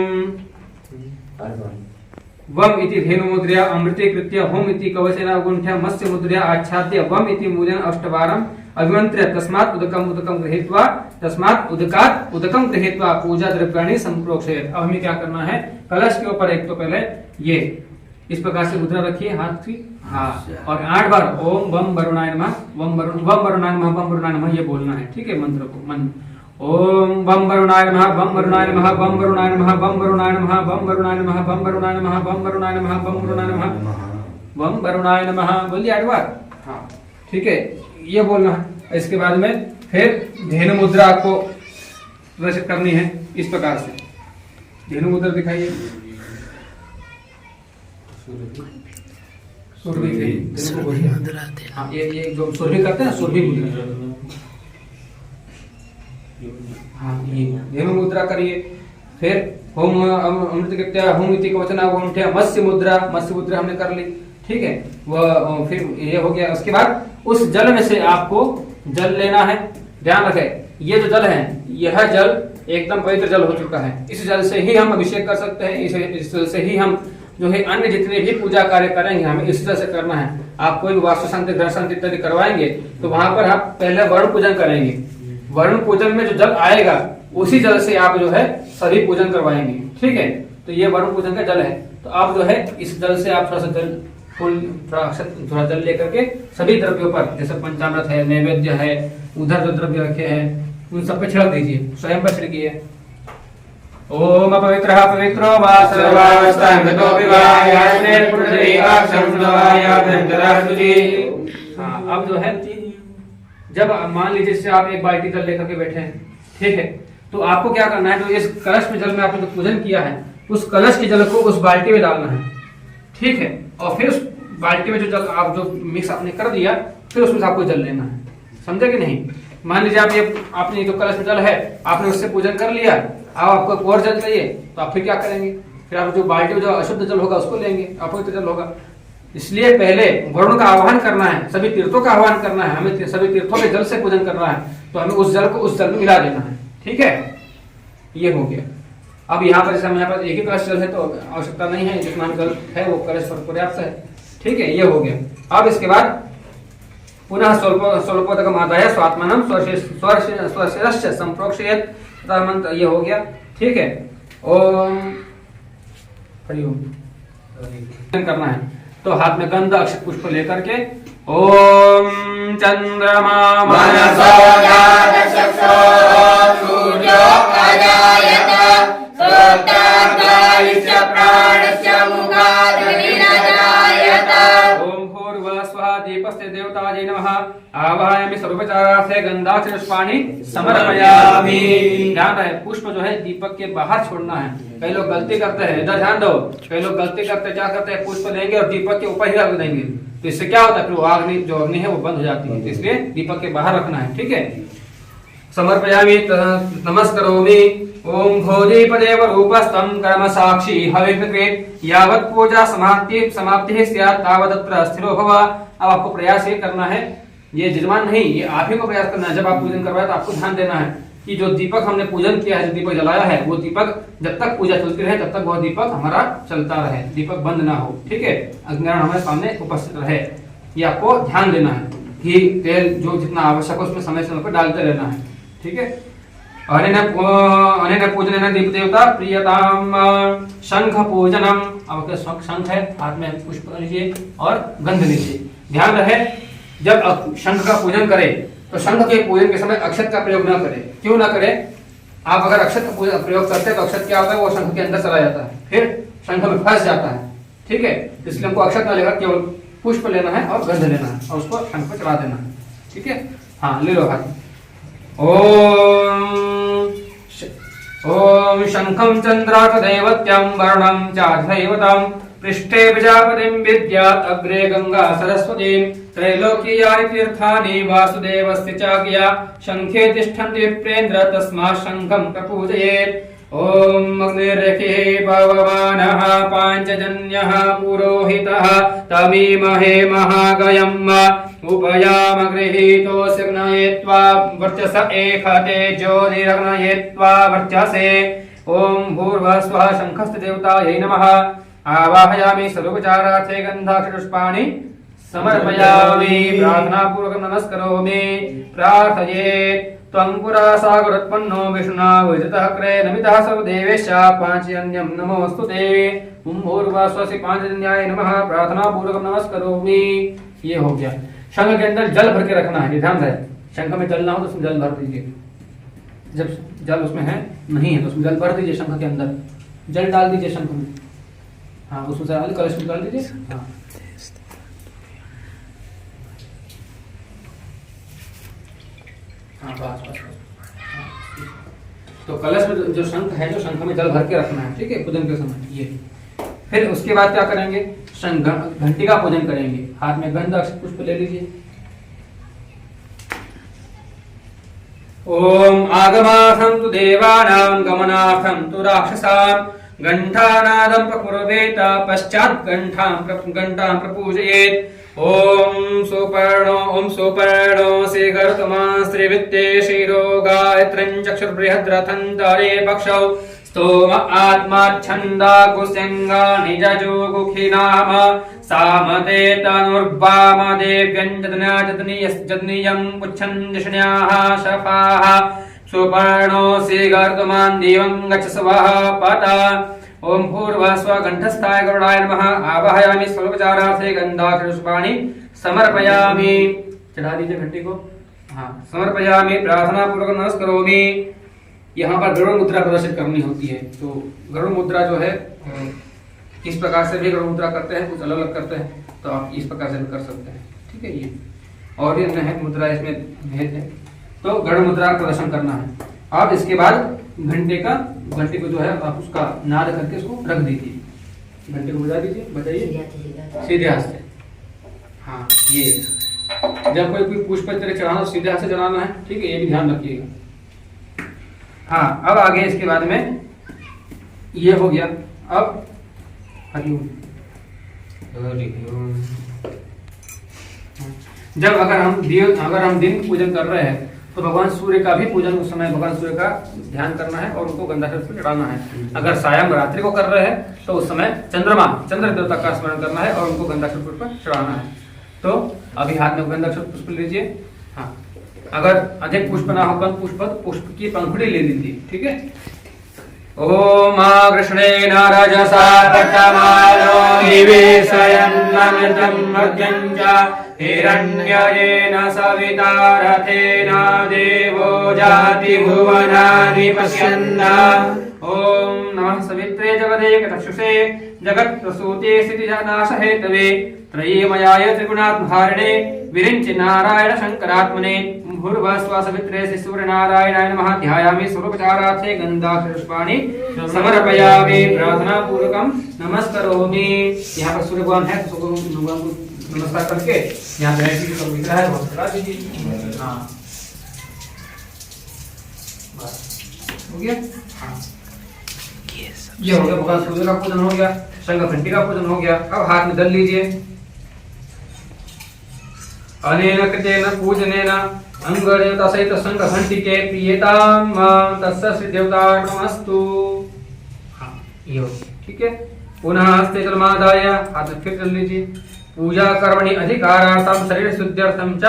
वम इति धेनु मुद्रया अमृतीकृत्य होम इति कवचेन गुंठ्या मत्स्य मुद्रया आच्छाद्य वम इति मूल्यं अष्टवारं अभिमन्त्र्य तस्मात् उदकं गृहीत्वा पूजा द्रव्याणि संप्रोक्षयेत्। अब हमें क्या करना है? कलश के ऊपर एक तो पहले ये इस प्रकार से मुद्रा रखिए हाथ की। हाँ, और 8 बार ओम वम वरुणाय नमः, वम वरुणाय नमः, वम वरुणाय नमः ये बोलना है। ठीक है? मंत्र को ओम वम वरुणाय नमः, वम वरुणाय नमः, वम वरुणाय नमः, वम वरुणाय नमः, वम वरुणाय नमः, वम वरुणाय नमः, वम वरुणाय नमः, वम वरुणाय नमः, वम वरुणाय नमः बोलिए 8 बार। हाँ, ठीक है, ये बोलना है। इसके बाद में फिर धेनु मुद्रा आपको प्रदर्शित करनी है इस प्रकार से। धेनु मुद्रा दिखाइए। सुरभि मुद्रा। हाँ, ये जो सुरभि करते हैं, सुरभि मुद्रा। हाँ, ये धेनु मुद्रा करिए। फिर होम अमृतकृत्या होम इति कवचना गुंठ्या मत्स्य मुद्रा हमने कर ली। ठीक है, वह फिर ये हो गया। उसके बाद उस जल में से आपको जल लेना है। ध्यान रखें, ये जो जल है यह जल एकदम पवित्र जल हो चुका है। इस जल से ही हम अभिषेक कर सकते हैं। इस जल से ही हम जो है अन्य जितने भी पूजा कार्य करेंगे हमें इस तरह से करना है। आप कोई भी वास्तु शांति ग्रह शांति इत्यादि करवाएंगे तो वहां पर आप पहले वरुण पूजन करेंगे। वरुण पूजन में जो जल आएगा उसी जल से आप जो है सभी पूजन करवाएंगे। ठीक है, तो ये वरुण पूजन का जल है। तो आप जो है इस जल से आप थोड़ा सा जल थोड़ा जल लेकर के सभी द्रव्यों पर, जैसे पंचामृत है, नैवेद्य है, उधर जो द्रव्य रखे हैं उन सब पे छिड़क दीजिए, स्वयं पर छिड़किए। ओम अपवित्रः पवित्रो वा सर्वावस्थांगतो विवायास्ने पुण्डरीकाक्षं नवायाभ्यन्तरः शुचि। हाँ, अब जो है जब मान लीजिए से आप एक बाल्टी जल लेकर के बैठे हैं, ठीक है, तो आपको क्या करना है? जो इस कलश में जल में आपने जो पूजन किया है उस कलश के जल को उस बाल्टी में डालना है। ठीक है, और फिर उस बाल्टी में जो जल आप जो मिक्स आपने कर दिया फिर उसमें से आपको जल लेना है। समझे कि नहीं? मान लीजिए आप ये आपने जो कलश में जल है आपने उससे पूजन कर लिया, अब आपको और जल चाहिए तो आप फिर क्या करेंगे? फिर आप जो बाल्टी में जो अशुद्ध जल होगा उसको लेंगे, अपवित्र जल होगा। इसलिए पहले वरुण का आह्वान करना है, सभी तीर्थों का आह्वान करना है, हमें सभी तीर्थों के जल से पूजन करना है, तो हमें उस जल को उस जल में मिला देना है। ठीक है, ये हो गया। अब यहाँ पर जैसे यहाँ पर एक ही कलश जल है तो आवश्यकता नहीं है, जितना जल है वो कलश पर पर्याप्त है। ठीक है, ये हो गया। अब इसके बाद पुनः स्वल्पोदकम आदाय स्वात्मानं स्वशिरस्य संप्रोक्षयेत् तथा मंत्र ये हो गया। ठीक है, ओम हरिओम करना है। तो हाथ में गंध अक्षत पुष्प लेकर के ओम चंद्रमा मनसो जातचक्षो सूर्यो अजायत सोत्तात्मायश्च प्राणश्च मुखादग्निरजायत। ओम भूर्भुवः स्वः दीपस्य देवतायै नमः। आवाहयामि सर्वोपचारार्थे गंधाक्षत पुष्पाणि समर्पयामि। ध्यान रहे, पुष्प जो है दीपक के बाहर छोड़ना है। कई लोग गलती करते हैं, इधर ध्यान दो, कई लोग गलती करते क्या करते हैं, पुष्प लेंगे और दीपक के ऊपर ही रख देंगे। तो इससे क्या होता है, फिर अग्नि जो अग्नि है वो बंद हो जाती है। इसलिए दीपक के बाहर रखना है। ठीक है, समर्पयामि नमस्करोमि। ओम भोधिपदेव रूपस्थं कर्म साक्षी हविर्कृत यावत् पूजा समाप्ति स्यात् तावदत्र स्थिरो भव। अब आपको प्रयास ये करना है, ये यजमान नहीं, ये आप ही को प्रयास करना है। जब आप पूजन करवाए तो आपको ध्यान देना है कि जो दीपक हमने पूजन किया है, जो दीपक जलाया है, वो दीपक जब तक पूजा चलती रहे तब तक वह दीपक हमारा चलता रहे, दीपक बंद ना हो। ठीक है, अग्निनारायण हमारे सामने उपस्थित रहे, ये आपको ध्यान देना है। घी तेल जो जितना आवश्यक है उसमें समय समय पर डालते रहना है। ठीक है, अनेन पूजनेन दीप देवता प्रियताम शंख पूजनम। अब शंख है, हाथ में पुष्प लीजिए और गंध लीजिए। ध्यान रहे, जब शंख का पूजन करें तो शंख के पूजन के समय अक्षत का प्रयोग न करें। क्यों ना करें, आप अगर अक्षत का प्रयोग करते हैं तो अक्षत क्या होता है, वो शंख के अंदर चला जाता है, फिर शंख में फंस जाता है। ठीक है, इसलिए हमको अक्षत न लेकर केवल पुष्प लेना है और गंध लेना है और उसको शंख पर चढ़ा देना है। ठीक है, हाँ ले लो हाथ। ओम शंखं चंद्रात दैवत्यं वर्णं चाधैवतं पृष्ठे प्रजापतिं विद्यात् अग्रे गंगा सरस्वतीं त्रैलोक्यानि तीर्थानि वासुदेवस्य चाज्ञया शंखे तिष्ठन्ति विप्रेन्द्र तस्मात् शंखं प्रपूजयेत्। ओम अग्निर्यखे पवमानः पाञ्चजन्यः पुरोहितः तमीमहे महागयम् उपयाम गृहीतोऽस्यग्नयेत्वा वर्चस एकते ज्योतिरग्नयेत्वा वर्चसे। ओम भूर्भुवः स्वः शंखस्य देवतायै नमः। आवाहयामि सर्वोपचारार्थे गन्धाक्षत पुष्पाणि समर्पयामि। प्रार्थनापूर्वकं नमस्करोमि। प्रार्थयेत् त्वं पुरा सागरोत्पन्नो विष्णुना विजितः क्रय नमितः सर्वदेवेश पांचजन्यं नमोस्तुते। ओम भूर्भुवः स्वः पांचजन्याय नमः। प्रार्थनापूर्वकं नमस्करोमि। ये हो गया। शंख के अंदर जल भर के रखना है, ध्यान रहे। शंख में जल ना हो तो उसमें जल भर दीजिए। जब जल उसमें है नहीं है तो उसमें जल भर दीजिए। शंख के अंदर जल डाल दीजिए शंख में। हाँ, उसमें से कलश में डाल दीजिए। हाँ, हाँ बस बस। तो कलश में जो शंख है, जो शंख में जल भर के रखना है। ठीक है, पूजन के समय ये। फिर उसके बाद क्या करेंगे, घंटी का पूजन करेंगे। हाथ में गंध अक्षत पुष्प ले लीजिए। ओम आगमार्थं तु देवानां गमनार्थं तु राक्षसां घंटानादं प्रकुर्वेत पश्चात् घंटां प्रपूजयेत्। ओम सुपर्णो श्रीगरुतमां श्रीवित्ते शिरो गायत्रं चक्षुर्बृहद्रथं तरे पक्षौ स्तोम आत्मा छंदा कुस्यंगा निजजोगुखिनाम सामते तनुर्वाम देव्यंजतनीयं पुच्छन्दिष्ण्याः शफाः सुपर्णो श्रीगर्तमान् देवं गच्छस्वः पता। ओम भूर्भुवः स्वः कंठस्थाय गरुडाय नमः। आवाहयामि सर्वोपचारार्थे गन्धाक्षत पुष्पाणि समर्पयामि। चढ़ा दीजिए घंटी को। हाँ, समर्पयामि। प्रार्थना पूर्वक नमस्करोमि। यहाँ पर गरुड़ मुद्रा प्रदर्शित करनी होती है। तो गरुड़ मुद्रा जो है इस प्रकार से भी गरुड़ मुद्रा करते हैं, कुछ अलग अलग करते हैं, तो आप इस प्रकार से भी कर सकते हैं। ठीक है, ये और भी अन्य मुद्रा इसमें भेद है। तो गरुड़ मुद्रा प्रदर्शन करना है। आप इसके बाद घंटे को जो है आप उसका नाद करके उसको रख दीजिए। घंटे को बजा दीजिए, बजाइए सीधे हाथ से। हाँ, ये जब कोई पुष्प तरह चढ़ाना सीधे हाथ से चढ़ाना है। ठीक है, ये भी ध्यान रखिएगा। हाँ, अब आगे इसके बाद में ये हो गया। अब हरिओम। जब अगर हम दिन पूजन कर रहे हैं तो भगवान सूर्य का भी पूजन उस समय भगवान सूर्य का ध्यान करना है और उनको गंधाक्षत पुष्प चढ़ाना है। अगर सायं रात्रि को कर रहे हैं तो उस समय चंद्र देवता का स्मरण करना है और उनको गंधाक्षत पुष्प चढ़ाना है। तो अभी हाथ में गंधाक्षत पुष्प लीजिए। हाँ, अगर अधिक पुष्प ना हो कम पुष्प तो पुष्प की पंखुड़ी ले लीजिए, ठीक है। ओम कृष्णेन रजसा पट्टमालो निवेशयन्नमृतं मध्यं च हिरण्ययेन सविता रथेन देवो जाति भुवनानि पश्यन्। ओम नमः सवित्रे जगदेक चक्षुषे जगत् प्रसूते स्थितिनाश हेतवे त्रयीमयाय त्रिगुणात्महारिणे विरिञ्चि नारायण शंकरात्मने भूर्भुवस्व सवित्रे सूर्यनारायणाय नमः। ध्यायामि स्वरूपचारार्थे गन्धाक्षरपुष्पाणि समर्पयामि। प्रार्थना पूर्वकम नमस्करोमि। यहाँ पर सूर्य भगवान है तो सूर्य भगवान को नमस्कार करके यहाँ गणेश जी को विग्रह है बहुत करा दीजिए। हाँ हो गया। हाँ ये हो गया भगवान सूर्य का पूजन हो गया, शंख घंटी का पूजन हो गया। अब हाथ में दल लीजिए। अनेन कृतेन पूजनेन अंगदेवता सहित शंख घंटी के प्रियताम तस्य श्री देवतार्पणमस्तु। हाँ ये हो गया, ठीक है। पुनः हस्ते जलमादाय हाथ में फिर दल लीजिए। पूजा कर्मणि अधिकारार्थम शरीर शुद्ध्यर्थम च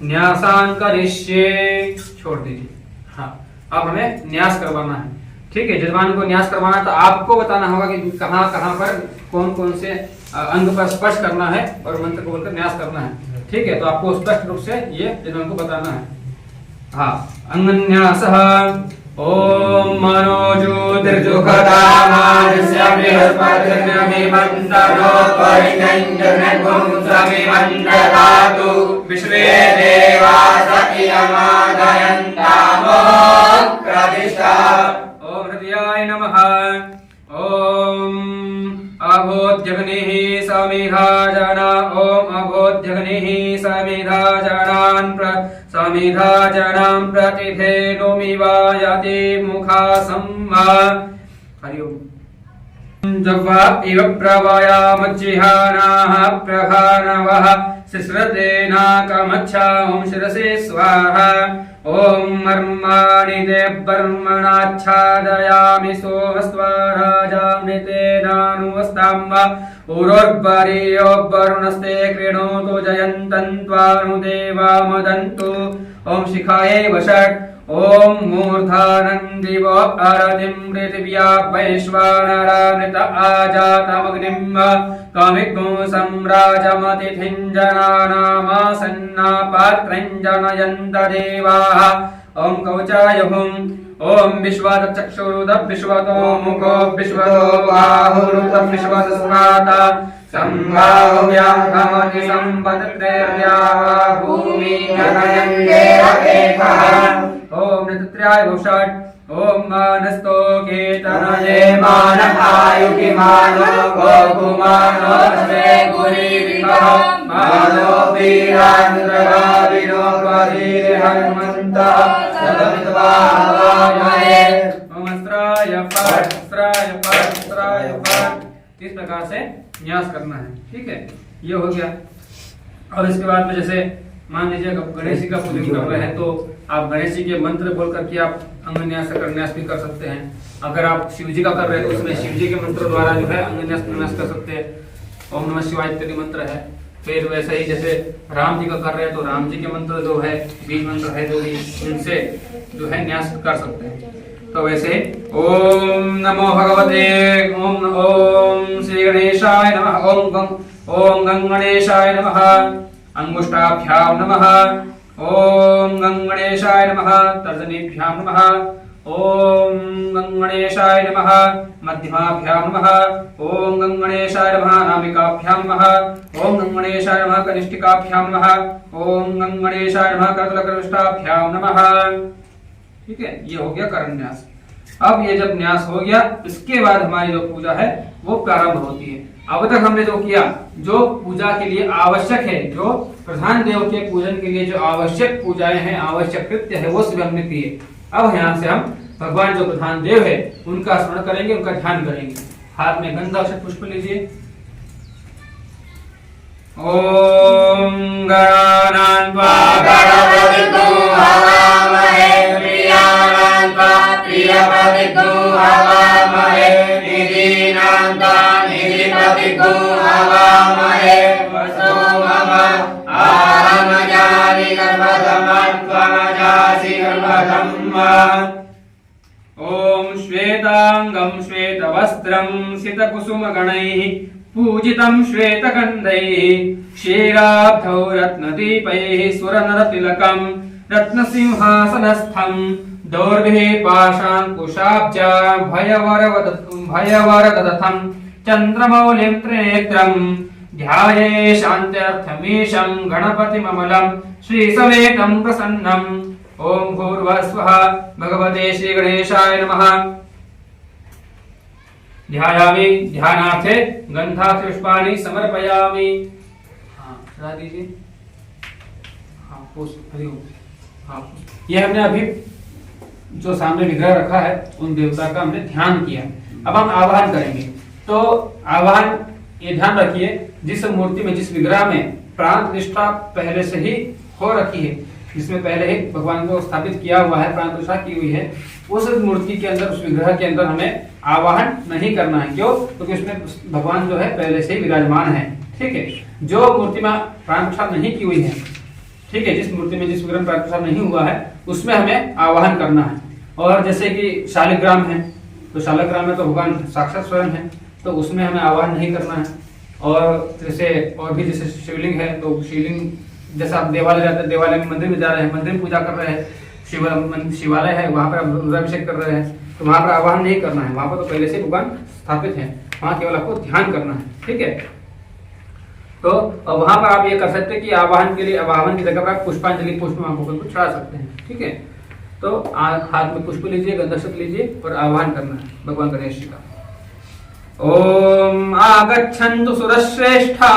न्यासान करिष्ये। छोड़ दीजिए। हाँ अब हमें न्यास करवाना है, ठीक है। जजमान को न्यास करवाना तो आपको बताना होगा कि कहाँ कहाँ पर कौन कौन से अंग पर स्पर्श करना है और मंत्र को बोलकर न्यास करना है, ठीक है। तो आपको स्पष्ट रूप से ये जजमान को बताना है। हाँ अंगन्यासः ओम मनोज्योतिर्जुखदामानस्य बृहस्पतिर्नमिमन्तरो परिगञ्जनपुंसमिमण्डलातु विश्वे देवास इयमादयन्तामोऽक्रदिष्टा। ओम हृदयाय नमः। ओम अभोध्यग्निः समिधा जना। ओम अभोध्यग्निः समिधा जनान् प्रतिधेनुमिवायते मुखा सम्मा। हरि ओम। जग्वा इव प्रवयामज्जिहानाः प्रभानवः शिश्रतेनाकमच्छा ओम शिरसे स्वाहा। ओम मर्माणि देवबर्मणाच्छादयामि सोमस्वाराजामृतेनानुवस्ताम्ब उरोर्वरीयो वरुणस्ते कृणोतु जयन्तन्त्वानुदेवा मदन्तु। ओम शिखायै वषट्। ओम मूर्धानन्दिव अरतिं पृथिव्या वैश्वानरामृत आजातमग्निं कामिग्नो सम्राजमतिथिं जनानामासन्ना पात्रं जनयन्त देवाः। ओम कवचाय हुम्। ओम विश्वात चक्षुरुद विश्वतो मुखो विश्वतो बाहुरुद विश्वतस्माता संभाव्यामति संपदत्रया भूमि जनयन् देव एकः। ओम नेत्रत्र्याय वषट्। ओम मानस्तो केतनये मानहायुकि मानो गोकुमानो स्वे गुरीरिकः मानो वीरान्द्रगाविनो प्रधीरे हनुमन्तः सदमित्वाहवामहे। ओम अस्त्राय फट् अस्त्राय फट् अस्त्राय फट्। इस प्रकार से न्यास करना है, ठीक है। ये हो गया। और इसके बाद में जैसे मान लीजिए गणेश जी का पूजन कर रहे हैं तो आप गणेश जी के मंत्र बोल करके आप अंगन्यास करन्यास भी कर सकते हैं। अगर आप शिव जी का कर रहे हैं तो उसमें शिव जी के मंत्र द्वारा जो है अंगन्यास करन्यास कर सकते हैं। ओम नमः शिवाय इत्यादि मंत्र है। फिर वैसे ही जैसे राम जी का कर रहे हैं तो राम जी के मंत्र जो है बीज मंत्र है जो भी उनसे जो है न्यास कर सकते हैं। तो वैसे ओम नमो भगवते ओम श्री गणेशाय नमः। ओम गंगणेशाय नमः। अंगुष्ठाभ्यां नमः। ओम गंगणेशाय नमः। तर्जनीभ्यां नमः। ओम गंगणेशाय नमः। मध्यमाभ्यां नमः। ओम गंगणेशाय नमः। नामिकाभ्यां नमः। ओम गंगणेशाय नमः। कनिष्ठिकाभ्यां नमः। ओम गंगणेशाय नमः। करतलकनिष्ठाभ्यां नमः। ठीक है, ये हो गया करन्यास। अब ये जब न्यास हो गया इसके बाद हमारी जो पूजा है वो प्रारंभ होती है। अब तक हमने जो किया, जो पूजा के लिए आवश्यक है, जो प्रधान देव के पूजन के लिए जो आवश्यक पूजाएं हैं, आवश्यक कृत्य है, वो सब हमने किए। अब यहाँ से हम भगवान जो प्रधान देव है उनका स्मरण करेंगे, उनका ध्यान करेंगे। हाथ में गंधाक्षत पुष्प लीजिए। ओम गणानान्वा गणपतिगो हवामहे प्रियाणान्वा प्रियपतिगो हवामहे निधीनान्वा निधिपतिगो हवामहे वसो मम आहमजानि गर्भधमत्वम श्वेतांगं श्वेतवस्त्रं सितकुसुमगणैः पूजितं श्वेतगन्धैः क्षीराब्धौ रत्नदीपैः सुरनरतिलकं रत्नसिंहासनस्थं दोर्भिः पाशाङ्कुशाब्जा भयवरदधं चन्द्रमौलिं त्रिनेत्रं ध्याये शान्त्यर्थमीशं गणपतिममलं श्रीसमेतं प्रसन्नम्। ओम भूर्भुवस्वः भगवते श्री गणेशाय नमः। ध्यायामि, ध्यानार्थे गंधाक्षत पुष्पाणि समर्पयामि। हाँ चला दीजिए। हाँ हरिओम। हाँ ये हमने अभी जो सामने विग्रह रखा है उन देवता का हमने ध्यान किया। अब हम आवाहन करेंगे। तो आवाहन ये ध्यान रखिए, जिस मूर्ति में जिस विग्रह में प्राण प्रतिष्ठा पहले से ही हो रखी है, जिसमें पहले ही भगवान को स्थापित किया हुआ है, प्राण प्रतिष्ठा की हुई है, उस मूर्ति के अंदर, उस विग्रह के अंदर हमें आवाहन नहीं करना है। क्यों? क्योंकि उसमें भगवान जो है पहले से ही विराजमान है। ठीक है। जो मूर्ति में प्राण प्रतिष्ठा नहीं की हुई है, ठीक है, जिस मूर्ति में जिस विग्रह में प्राण प्रतिष्ठा नहीं हुआ है उसमें हमें आवाहन करना है। और जैसे कि शालिग्राम है, तो शालिग्राम में तो भगवान साक्षात स्वयं है, तो उसमें हमें आवाहन नहीं करना है। और जैसे और भी जैसे शिवलिंग है, तो शिवलिंग जैसा आप देवालय जाते हैं, देवालय में मंदिर में जा रहे हैं, मंदिर में पूजा कर रहे हैं, शिवालय है वहां पर आप रुद्राभिषेक कर रहे हैं, तो वहां पर आवाहन नहीं करना है। वहां पर तो पहले से भगवान स्थापित है, वहां केवल आपको ध्यान करना है। ठीक है। तो वहां पर आप ये कर सकते हैं कि आवाहन के लिए, आवाहन की जगह पर आप पुष्पांजलि पुष्प भगवान को चढ़ा सकते हैं। ठीक है। तो हाथ में पुष्प लीजिए, गंधाक्षत लीजिए और आवाहन करना है भगवान गणेश जी का। ओम आगच्छन्तु सुरश्रेष्ठा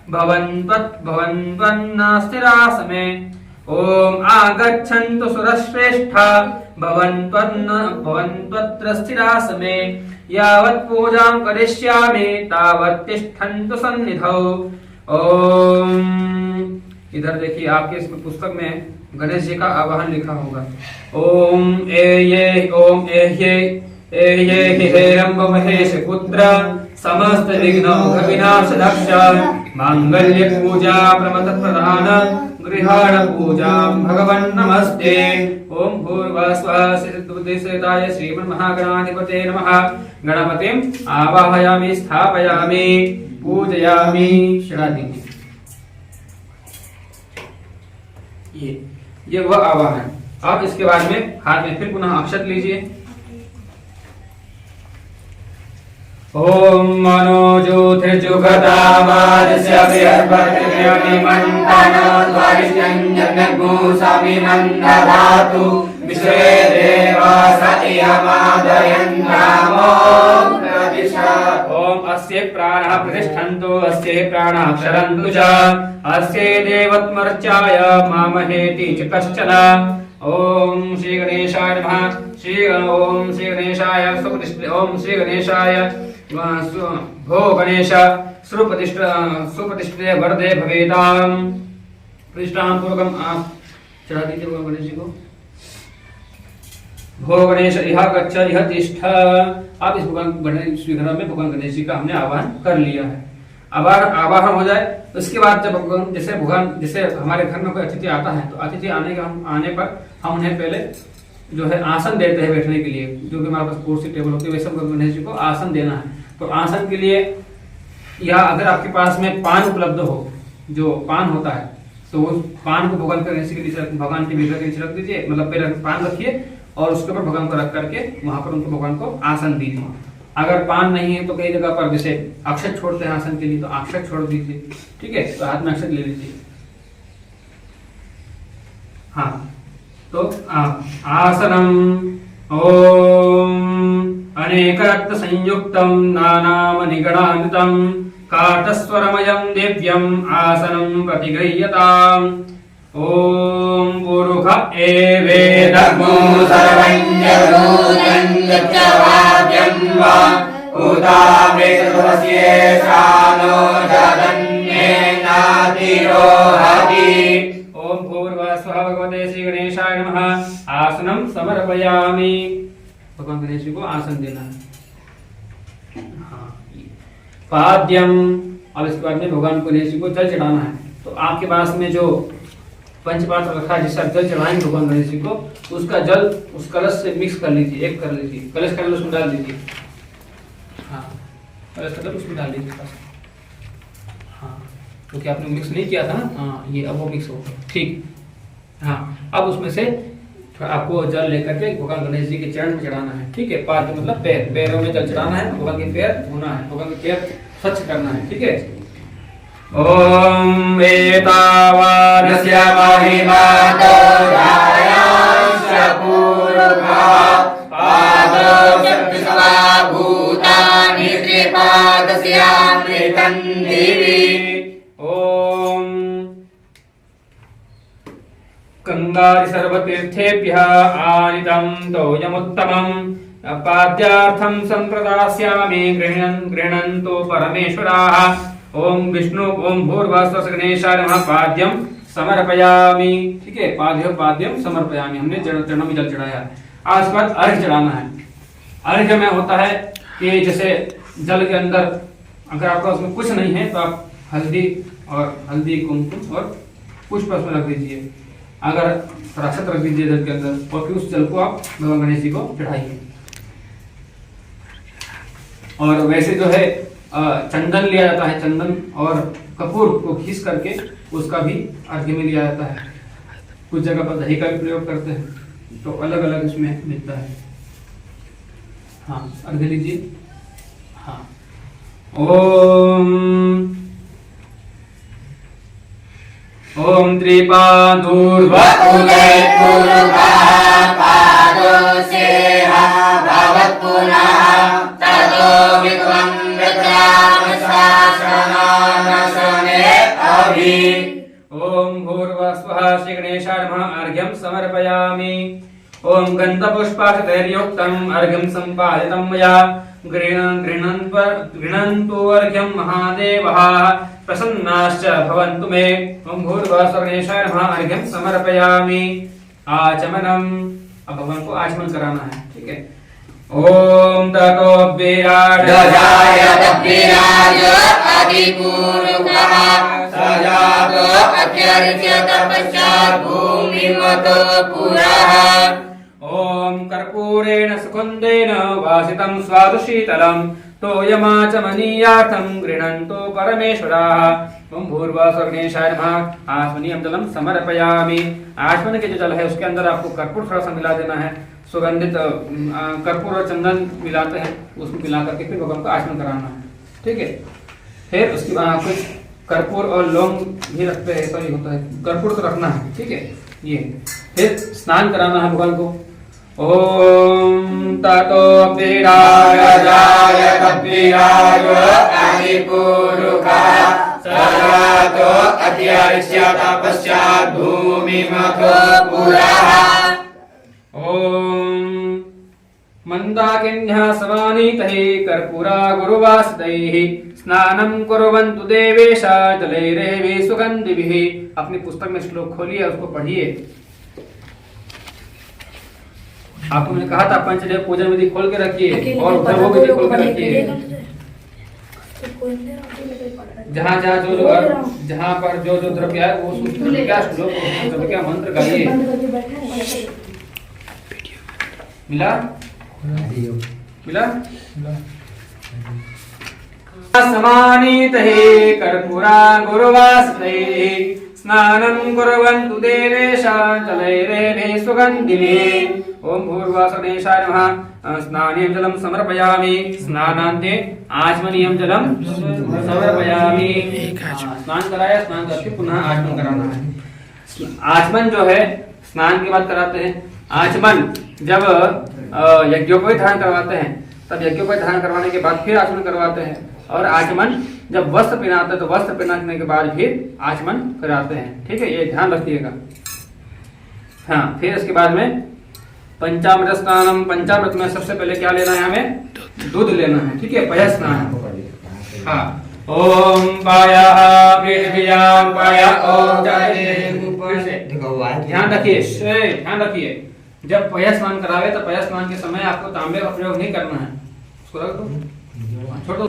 भवन्त्वन्न स्थिरासमे। ओम आगच्छन्तु सुरश्रेष्ठा भवन्त्वत्र स्थिरासमे। यावत् पूजां करिष्यामि तावत् तिष्ठन्तु सन्निधौ। ओम इधर देखिए, आपके इस पुस्तक में गणेश जी का आवाहन लिखा होगा। ओम ये हेरंब महेश पुत्र समस्त विघ्न विनाश दक्ष मांगल्य पूजा प्रमथ प्रधान गृहाण पूजा भगवन् नमस्ते। ओम भूर्भुवस्वः श्रीमन्महागणाधिपते नमः। गणपतिं आवाहयामि, स्थापयामि, पूजयामि। चढ़ा दीजिए। ये वह आवाहन। अब इसके बाद में हाथ में फिर पुनः अक्षत लीजिए। ओम मनोज्योतिर्जुगदावादस्य विहर्भर्त्यमिमन्तनोद्वरिष्ठञ्जनगुंसमिमन्दधातु विश्वे देवा सतियमादयन्तामो प्रतिष्ठा। ओम अस्य प्राणः प्रतिष्ठन्तु, अस्य प्राणः क्षरन्तु च, अस्य देवत्मर्चाय मामहेति च कश्चन। ओम श्री गणेशाय नमः। ओम श्री गणेशाय सुप्रतिष्ठित। ओम श्री गणेशाय भो गणेश सुप्रतिष्ठित वरदे भवेताम। प्रतिष्ठां पूर्वकम आप चढ़ा दीजिए भगवान गणेश जी को। भो गणेश इह गच्छ इह तिष्ठ। आप इस भगवान गणेश विग्रह में भगवान गणेश जी का हमने आवाहन कर लिया है। आवाहन हो जाए तो उसके बाद जब भगवान जैसे हमारे घर में कोई अतिथि आता है, तो अतिथि आने पर हम उन्हें पहले जो है आसन देते हैं बैठने के लिए। जो भी हमारे पास कुर्सी टेबल होती है, वैसे गणेश जी को आसन देना है। तो आसन के लिए, या अगर आपके पास में पान उपलब्ध हो, जो पान होता है, तो उस पान को भगवान के नीचे, भगवान के विग्रह के नीचे रख दीजिए। मतलब पहले पान रखिए और उसके ऊपर भगवान को रख करके वहां पर उनको भगवान को आसन दीजिए। अगर पान नहीं है तो कई जगह पर जैसे अक्षत छोड़ते हैं आसन के लिए, तो अक्षत छोड़ दीजिए। ठीक है। तो हाथ में अक्षत ले लीजिए। हाँ, तो आसनम। ओम अनेकरत्न संयुक्तम नानामणिगणान्वितं काटस्वरमयं दिव्यं आसनं प्रतिगृह्यताम्। ओम पुरुष एवेदग्मो सर्वं जगूतं च वाद्यं वा उदावेतवस्येषानो जगन्येनातिरोहति। ओम भूर्भुवस्वः भगवते श्री गणेशाय नमः। आसनं समर्पयामि। भगवान गणेश जी को आसन देना है। पाद्यम। अब इसके बाद में भगवान गणेश जी को जल चढ़ाना है। तो आपके पास में जो पंचपात्र रखा है जिससे आप जल चढ़ाएंगे भगवान गणेश जी को, उसका जल उस कलश से मिक्स कर लीजिए, एक कर लीजिए, कलश का जल उसमें डाल दीजिए। हाँ, कलश का जल उसमें डाल दीजिए। हाँ, क्योंकि आपने मिक्स नहीं किया था ना। हाँ, ये अब वो मिक्स हो गया, ठीक। हाँ, अब उसमें से आपको जल लेकर के भगवान गणेश जी के चरण में चढ़ाना है, ठीक है। पाद मतलब पैर, पैरों में जल चढ़ाना है, भगवान के पैर धोना है, भगवान के पैर स्वच्छ करना है, ठीक है। ओम एतावादस्य महिमातो जायांश पूर्वका पादशक्तिसवा भूतानि त्रिपादस्यामृतं दिवि। ओम गंगादि सर्वतीर्थेभ्यः आनितं तोयमुत्तमम् पाद्यार्थं संप्रदास्यामि गृह्णन्तो परमेश्वराः। ओम विष्णु ओम भूर्भुवस्सुः गणेशाय नमः पाद्यं समर्पयामि, ठीक है। पाद्यम समर्पयामि, हमने चरणों में जल चढ़ाया। आज के बाद अर्घ्य चढ़ाना है। अर्घ्य में होता है कि जैसे जल के अंदर अगर आपका उसमें कुछ नहीं है तो आप हल्दी कुमकुम और पुष्प उसमें रख दीजिए, अगर राक्षत रख दीजिए जल के अंदर, और फिर उस जल को आप भगवान गणेश जी को चढ़ाइए। और वैसे जो है चंदन लिया जाता है, चंदन और कपूर को घिस करके उसका भी अर्घ्य में लिया जाता है। कुछ जगह पर दही का भी प्रयोग करते हैं, तो अलग अलग इसमें मिलता है। हाँ, अर्घ्य लीजिए। हाँ, ओम त्रिपादूर्वकुले पूर्वः पादोसेहा भवत्पुनः ततो विद्वन्द्रामशासनानशने अभि। ओम भूर्भुवस्सुः श्री गणेशाय नमः अर्घ्यं समर्पयामि। ओम गन्धपुष्पाक्षतैर्युक्तम् अर्घ्यं सम्पादितं मया गृह्णन्तु अर्घ्यं महादेवः प्रसन्नाश्च भवन्तु मे। ओम भूर्भुवस्सुः गणेशाय नमः अर्घ्यं समर्पयामि। आचमनम्, अब भगवान को आचमन कराना है, ठीक है। ओम ततो विराज अधिपूर्वः सजातो अत्यर्च्य तपश्चात् भूमिमतो पुरः। ओम कर्पूरेण सुगन्धेन वासितं स्वादुशीतलं तोयमाचमनीयार्थं गृह्णन्तो परमेश्वराः। ओम भूर्भुवस्सुः गणेशाय नमः आचमनीयं जलं समर्पयामि। आचमन के जो जल है उसके अंदर आपको कर्पूर थोड़ा सा मिला देना है, सुगंधित कर्पूर और चंदन मिलाते हैं, उसमें मिला करके फिर भगवान को आचमन कराना है, ठीक है। फिर उसके बाद कुछ कर्पूर और लौंग भी रखते हैं, सॉरी होता है कर्पूर तो रखना है, ठीक है। ये फिर स्नान कराना है भगवान को। ओम ततो विराजाय कपिराज अधिपूर्वः सजातो अत्यर्च्य तपश्चात् भूमिमतो पुरः। ओम मंदाकिन्यः समानीतैः कर्पूरा गुरुवासितैः स्नानं कुर्वन्तु देवेशा जलैरेवि सुगन्धिभिः। अपनी पुस्तक में श्लोक खोलिए, उसको पढ़िए। आपको मैंने कहा था पंचदेव पूजन विधि खोल के रखिए और उद्धव विधि खोल के रखिए। जहाँ पर जो द्रव्य है वो क्या श्लोक द्रव्य क्या मंत्र गाइए। मिला समानीतैः कर्पूरा गुरुवासितैः स्नानं कुर्वन्तु देवेशा जलैरेभिः सुगन्धिभिः। ओम भूर्भुवस्सुः गणेशाय नमः स्नानीयं जलं समर्पयामि। स्नानान्ते आचमनीयं जलं समर्पयामि। स्नान कराया, स्नान करके पुनः आचमन कराना है। आचमन जो है स्नान के बाद कराते हैं। आचमन जब यज्ञोपवीत धारण करवाते हैं तब यज्ञोपवीत धारण करवाने के बाद फिर आचमन करवाते हैं, और आचमन जब वस्त्र पहनाते हैं तो वस्त्र पहनाने के बाद फिर आचमन कराते हैं, ठीक है। ये ध्यान रखिएगा। हाँ, फिर इसके बाद में पंचामृत स्नानम, पंचामृत में सबसे पहले क्या लेना है, हमें दूध लेना है, ठीक है। पय स्नान। हाँ, ओम पायः पृथिव्यां पाय ओम ध्यान रखिए, ध्यान रखिए। जब पय स्नान करावे तो पय स्नान के समय आपको तांबे का प्रयोग नहीं करना है। उसको रख दो, छोड़ो।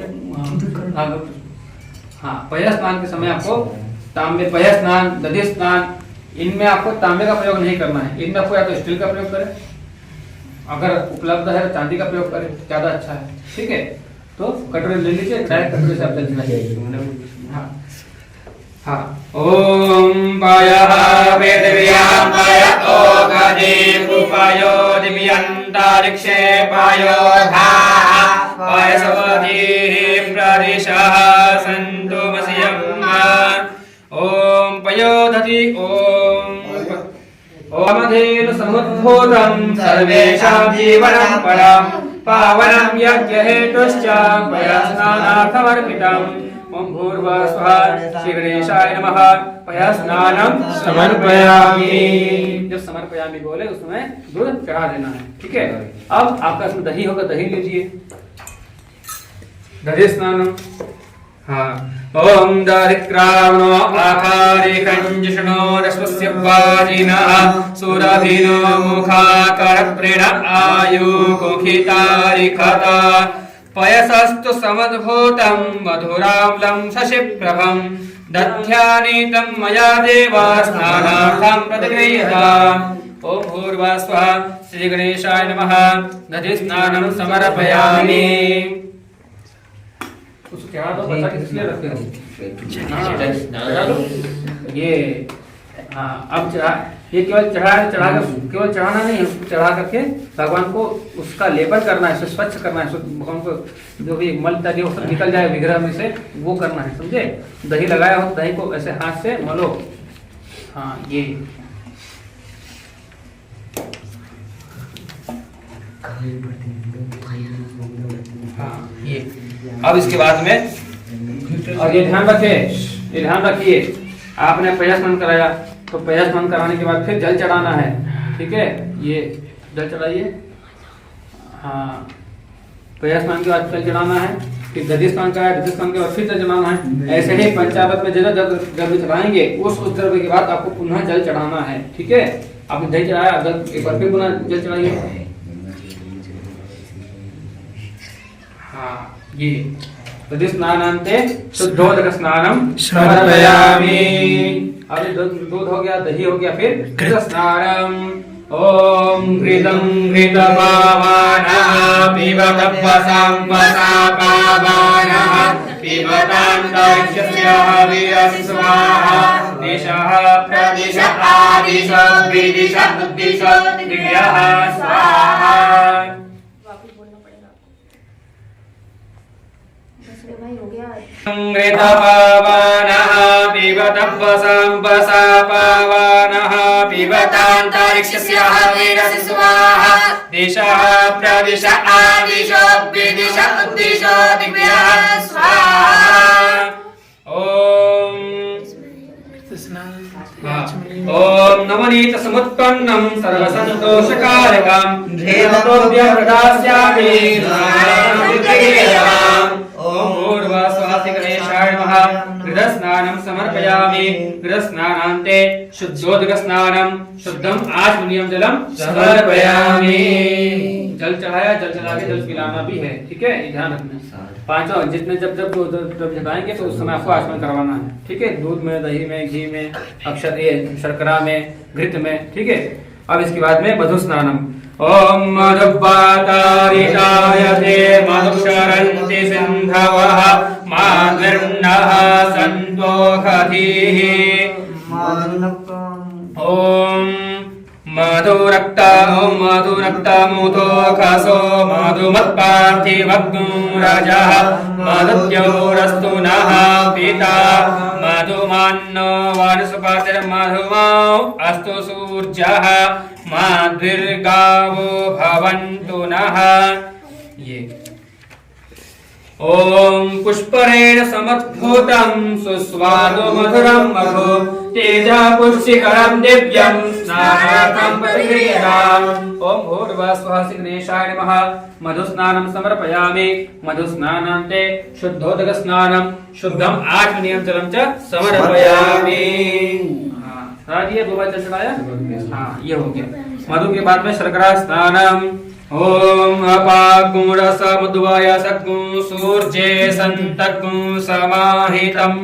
हाँ, पय स्नान के समय आपको तांबे, पय स्नान, दधि स्नान इनमें आपको तांबे का प्रयोग नहीं करना है, इनमें आपको या तो स्टील का प्रयोग करें, अगर उपलब्ध है तो चांदी का प्रयोग करें, ज्यादा अच्छा है। ठीक है, तो कटोरे ले लीजिए, डायरेक्ट कटोरे से आप जल चलाइए। हाँ हाँ। ओम पायः पृथिव्यां पाय ओगदीपुपायो दिव्यन्तरिक्षे पायो धाः पायसवतीः प्रदिशः सन्तु मस्यम्। ओम पयोधति ओमधेन समुद्भूतं सर्वेषां जीवनं परं पावनं यज्ञहेतुश्च पयस्नानार्थमर्पितम्। ओम भूर्भुवः स्वः श्री गणेशाय नमः। पयस्नानं समर्पयामि। जब समर्पयामि बोले उस समय दूध चढ़ा देना है। ठीक है, अब आपका इसमें दही होगा, दही लीजिए, दधि स्नानम। हाँ। ओम दारिक्रावणो आकारिकञ्जिष्णो रश्वस्य वाजिनः सुरभिनो मुखाकरप्रेण आयुकुखितारिखत पयसस्तु समुद्भूतं मधुराम्लं शशिप्रभं दध्यानीतं मया देव स्नानार्थं प्रतिगृह्यताम्। ओम भूर्भुवः स्वः श्री गणेशाय नमः। दधि स्नानं समर्पयामि। उसको चढ़ा दो, बचा के इसलिए रखते हो। चढ़ा दो ये। हाँ, अब चढ़ा, ये केवल केवल चढ़ाना नहीं है, उसको चढ़ा करके भगवान को उसका लेपन करना है, स्वच्छ करना है, भगवान को जो भी मल तरी वो सब निकल जाए विग्रह में से, वो करना है, समझे। दही लगाया हो, दही को ऐसे हाथ से मलो। हाँ ये हाँ ये। अब इसके बाद में, और ये ध्यान रखिए, आपने पया स्नान कराया तो पया स्नान कराने के बाद फिर जल चढ़ाना है। ठीक है, ये जल चढ़ाइए। हाँ, पया स्नान के बाद जल चढ़ाना है, फिर दधि स्नान कराया, दधि स्नान के बाद फिर जल चढ़ाना है। ऐसे ही पंचामृत में जब चढ़ाएंगे उस द्रव्य के बाद आपको पुनः जल चढ़ाना है। ठीक है, आपने दही चढ़ाया, एक बार फिर पुनः जल चढ़ाइए। हाँ ये दधि स्नानान्ते शुद्धोदक स्नानं समर्पयामि। अब दूध हो गया, दही हो गया, फिर घृत स्नानम। ओम घृतं घृतपावनः पिबत वसा पावनः पिबतान्तरिक्षस्य हविरसि स्वाहा दिशः प्रदिश आदिश विदिश उद्दिश दिव्यः स्वाहा। भाई हो गया। घृतपावनः पिबत वसा पावनः पिबतान्तरिक्षस्य हविरसि स्वाहा दिशः प्रदिश आदिश विदिश उद्दिश दिव्यः स्वाहा। ओम नवनीत समुत्पन्नं सर्वसन्तोषकारकं देवतोभ्यः प्रदास्यामि ओम भूर्भुवः स्वः श्री गणेशाय नमः। घृतस्नानं समर्पयामि। घृतस्नानान्ते शुद्धोदकस्नानं शुद्धं आचमनीयं जलं समर्पयामि। जल चढ़ाया, जल चढ़ा के जल पिलाना भी है। ठीक है, ध्यान रखना। पांचों जितने जब चढ़ाएंगे तो उस समय आपको आचमन करवाना है। ठीक है, दूध में, दही में, घी में, अक्षत शर्करा में, घृत में। ठीक है, अब इसके बाद में मधु स्नानम। ओम मधुपातारितायते मधुक्षरन्ति सिन्धवः माद्विर्नः सन्तोषधीः। ओम मधुरक्तमुदोखसो मधुमत्पार्थिवग्नो रजः मधुद्योरस्तु नः पिता मधुमान्नो वनस्पतिर्मधुमौ अस्तु सूर्यः माद्विर्गावो भवन्तु नः। ये ओम पुष्परेण समद्भूतं सुस्वादु मधुरं मधु तेजा पुष्टिकरं दिव्यं स्नानार्थं प्रतिगृह्यताम्। ओम भूर्भुवः स्वः श्री गणेशाय नमः। मधुस्नानं समर्पयामि। मधुस्नानान्ते शुद्धोदक स्नानं शुद्धं आचमनीयं जलं च समर्पयामि। ये दो बार चढ़ाया। हाँ ये हो गया। मधु के बाद में शर्करा स्नानम। ओम अपागुणसमुद्वय सद्गुं सूर्ये सन्तगुं समाहितं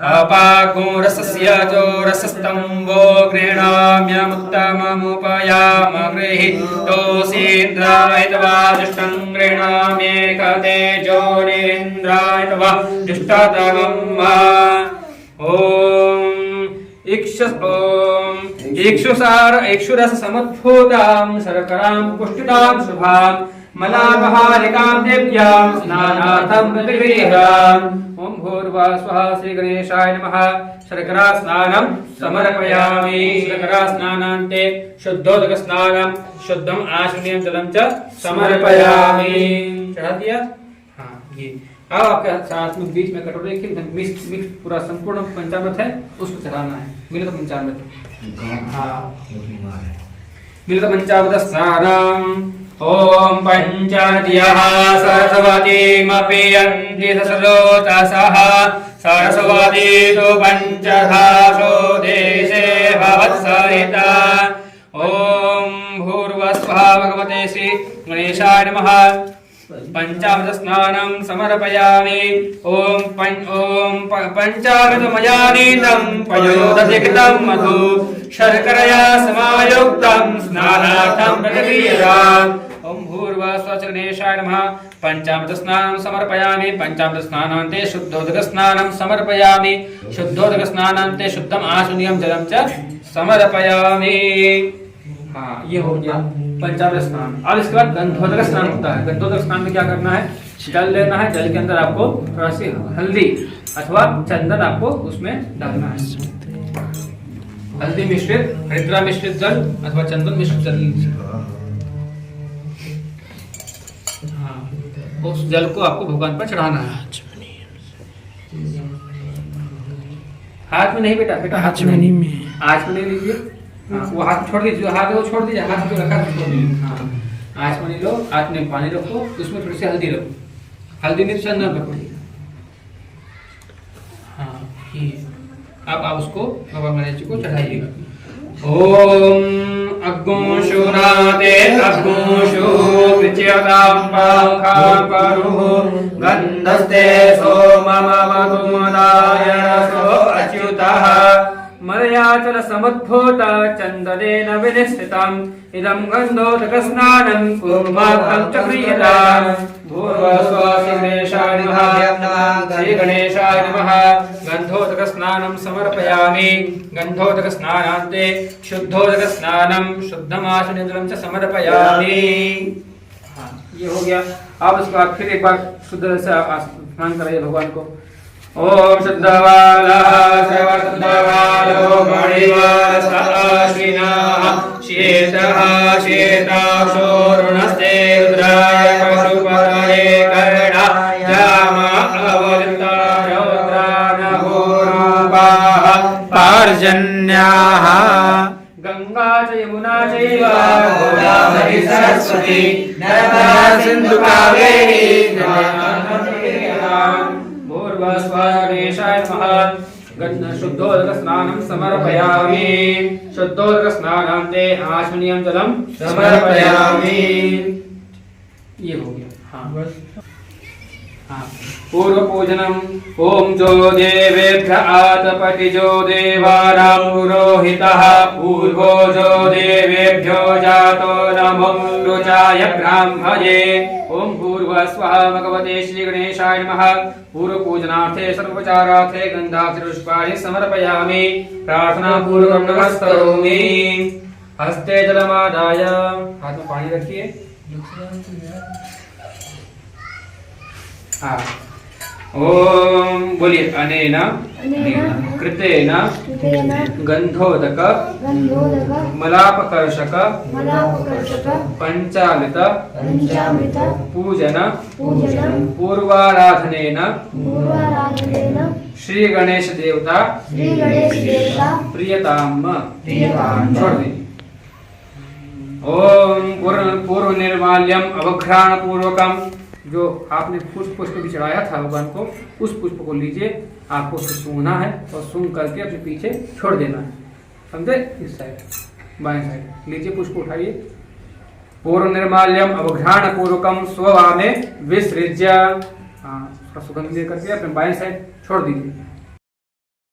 अपाको रसस्य जो रसस्तम्भो गृह्णाम्यमुत्तममुपयामगृहि तोषीन्द्राय तवा जुष्टं गृह्णाम्येकते जो निरीन्द्राय तवा जुष्टतमम् इक्षुरस समुद्भूतां शर्करां पुष्टितां शुभां मलापहारिकां देव्यां स्नानार्थं प्रतिगृह्णाम् ओम भूर्भुवः स्वः श्री गणेशाय नमः। शर्करा स्नानं समर्पयामि। शर्करा स्नानान्ते शुद्धोदक स्नानं शुद्धम आचमनीयं जलं च समर्पयामि। चढ़ा दिया? हाँ ये। अब आपके साथ में बीच में कटोरे की मिक्स पूरा संपूर्ण पंचामृत है, उसको चढ़ाना है। मिलित पंचामृत। हाँ मिलित पंचामृत स्नानम। ओम पंचनद्यः सरस्वतीमपि यन्ति ससरोतसः सरस्वती तु पंचधासो देशे भवत्सरिता। ओम भूर्भुवस्वः भगवते श्री गणेशाय नमः। पंचामृत स्नानं समर्पयामि। ओम पंचामृतमयानीतं पयोदधिकृतं मधु शर्करया समायुक्तं स्नानार्थं प्रतिगृह्णामि। ओम भूर्भुवः स्वः गणेशाय नमः। पंचामृत स्नानं समर्पयामि। पंचामृत स्नानान्ते शुद्धोदक स्नानं समर्पयामि। शुद्धोदक स्नानान्ते शुद्धम आचमनीयं जलं च समर्पयामि। हाँ ये हो गया पंचामृत स्नान। अब इसके बाद गंधोदक स्नान होता है। गंधोदक स्नान में क्या करना है? जल लेना है, जल के अंदर आपको थोड़ा सी हल्दी अथवा चंदन आपको उसमें डालना है। हल्दी मिश्रित, हरिद्रा मिश्रित जल अथवा चंदन मिश्रित जल। हाँ उस जल को आपको भगवान पर चढ़ाना है। हाथ में नहीं बेटा, बेटा हाथ में नहीं, हाथ में नहीं लीजिए। वो हाथ छोड़ दीजिए, हाथ वो छोड़ दीजिए, हाथ जो रखा छोड़ दीजिए। हाँ आचमनी लो, हाथ में पानी रखो, उसमें थोड़ी सी हल्दी रखो। हल्दी नहीं चंदन रखो। हाँ ये अब आप उसको भगवान गणेश जी को चढ़ाइएगा। ओम अग्गुंशुनाते अग्गुंशु विच्यतां पाखां परुः गन्धस्ते सोममवतुमदाय रसो अच्युतः मलयाचल समुद्भूत चंदनेन विनिश्चितम् इदं गन्धोदक स्नानं कुर्मः च क्रियताम्। भूर्भुवः स्वः श्री गणेशाय नमः। श्री गणेशाय नमः। गन्धोदक स्नानं समर्पयामि। गन्धोदक स्नानान्ते शुद्धोदक स्नानं शुद्धमाचमनीयं जलं च समर्पयामि। हाँ ये हो गया। अब इसके बाद फिर एक बार शुद्ध से स्नान कराइए भगवान को। ओम शुद्धवालः सर्वशुद्धवालो मणिवासः श्वेतः श्वेताक्षोरुणस्ते रुद्राय पशुपतये कर्णाय जामावलिताय रौद्रानभूरूपाः पार्जन्याः गंगा च यमुना चैव गोदावरी सरस्वती नर्मदा सिन्धु कावेरी भूर्भुवः स्वः गणेशाय नमः। शुद्धोदक स्नानं समर्पयामि। शुद्धोदक स्नानान्ते आचमनीयं जलं समर्पयामि। ये हो गया। हाँ पूर्व पूजनम। ओम जो देवेभ्य आतपतिजो देवानां पुरोहितः पूर्वो जो देवेभ्यो जातो नमो रुचाय ब्राह्मणे। ओम भूर्भुवः स्वः भगवते श्री गणेशाय नमः। पूर्व पूजनार्थे सर्वोपचारार्थे गन्धाक्षर पुष्पाणि समर्पयामि। प्रार्थना पूर्वकं नमस्करोमि। हस्ते जलमादाय, हाथ में पानी रखिए। हाँ ओम बोलिए। अनेन कृतेन गंधोदक मलापकर्षक पंचामृत पूजन पूर्वाराधनेन श्री गणेश देवता प्रियताम। छोड़ दीजिए। ओम पूर्व निर्माल्यम अवघ्राण पूर्वकम। जो आपने पुष्प भी चढ़ाया था भगवान को, उस पुष्प को लीजिए, आपको उसे सूंघना है और सूंघ करके अपने पीछे छोड़ देना है। समझे? इस साइड बाएं साइड लीजिए, पुष्प उठाइए। पूर्व निर्माल्यम अवघ्राण पूर्वकम स्ववामे विसृज्य। हाँ सुगंध दे करके अपने बाएं साइड छोड़ दीजिए।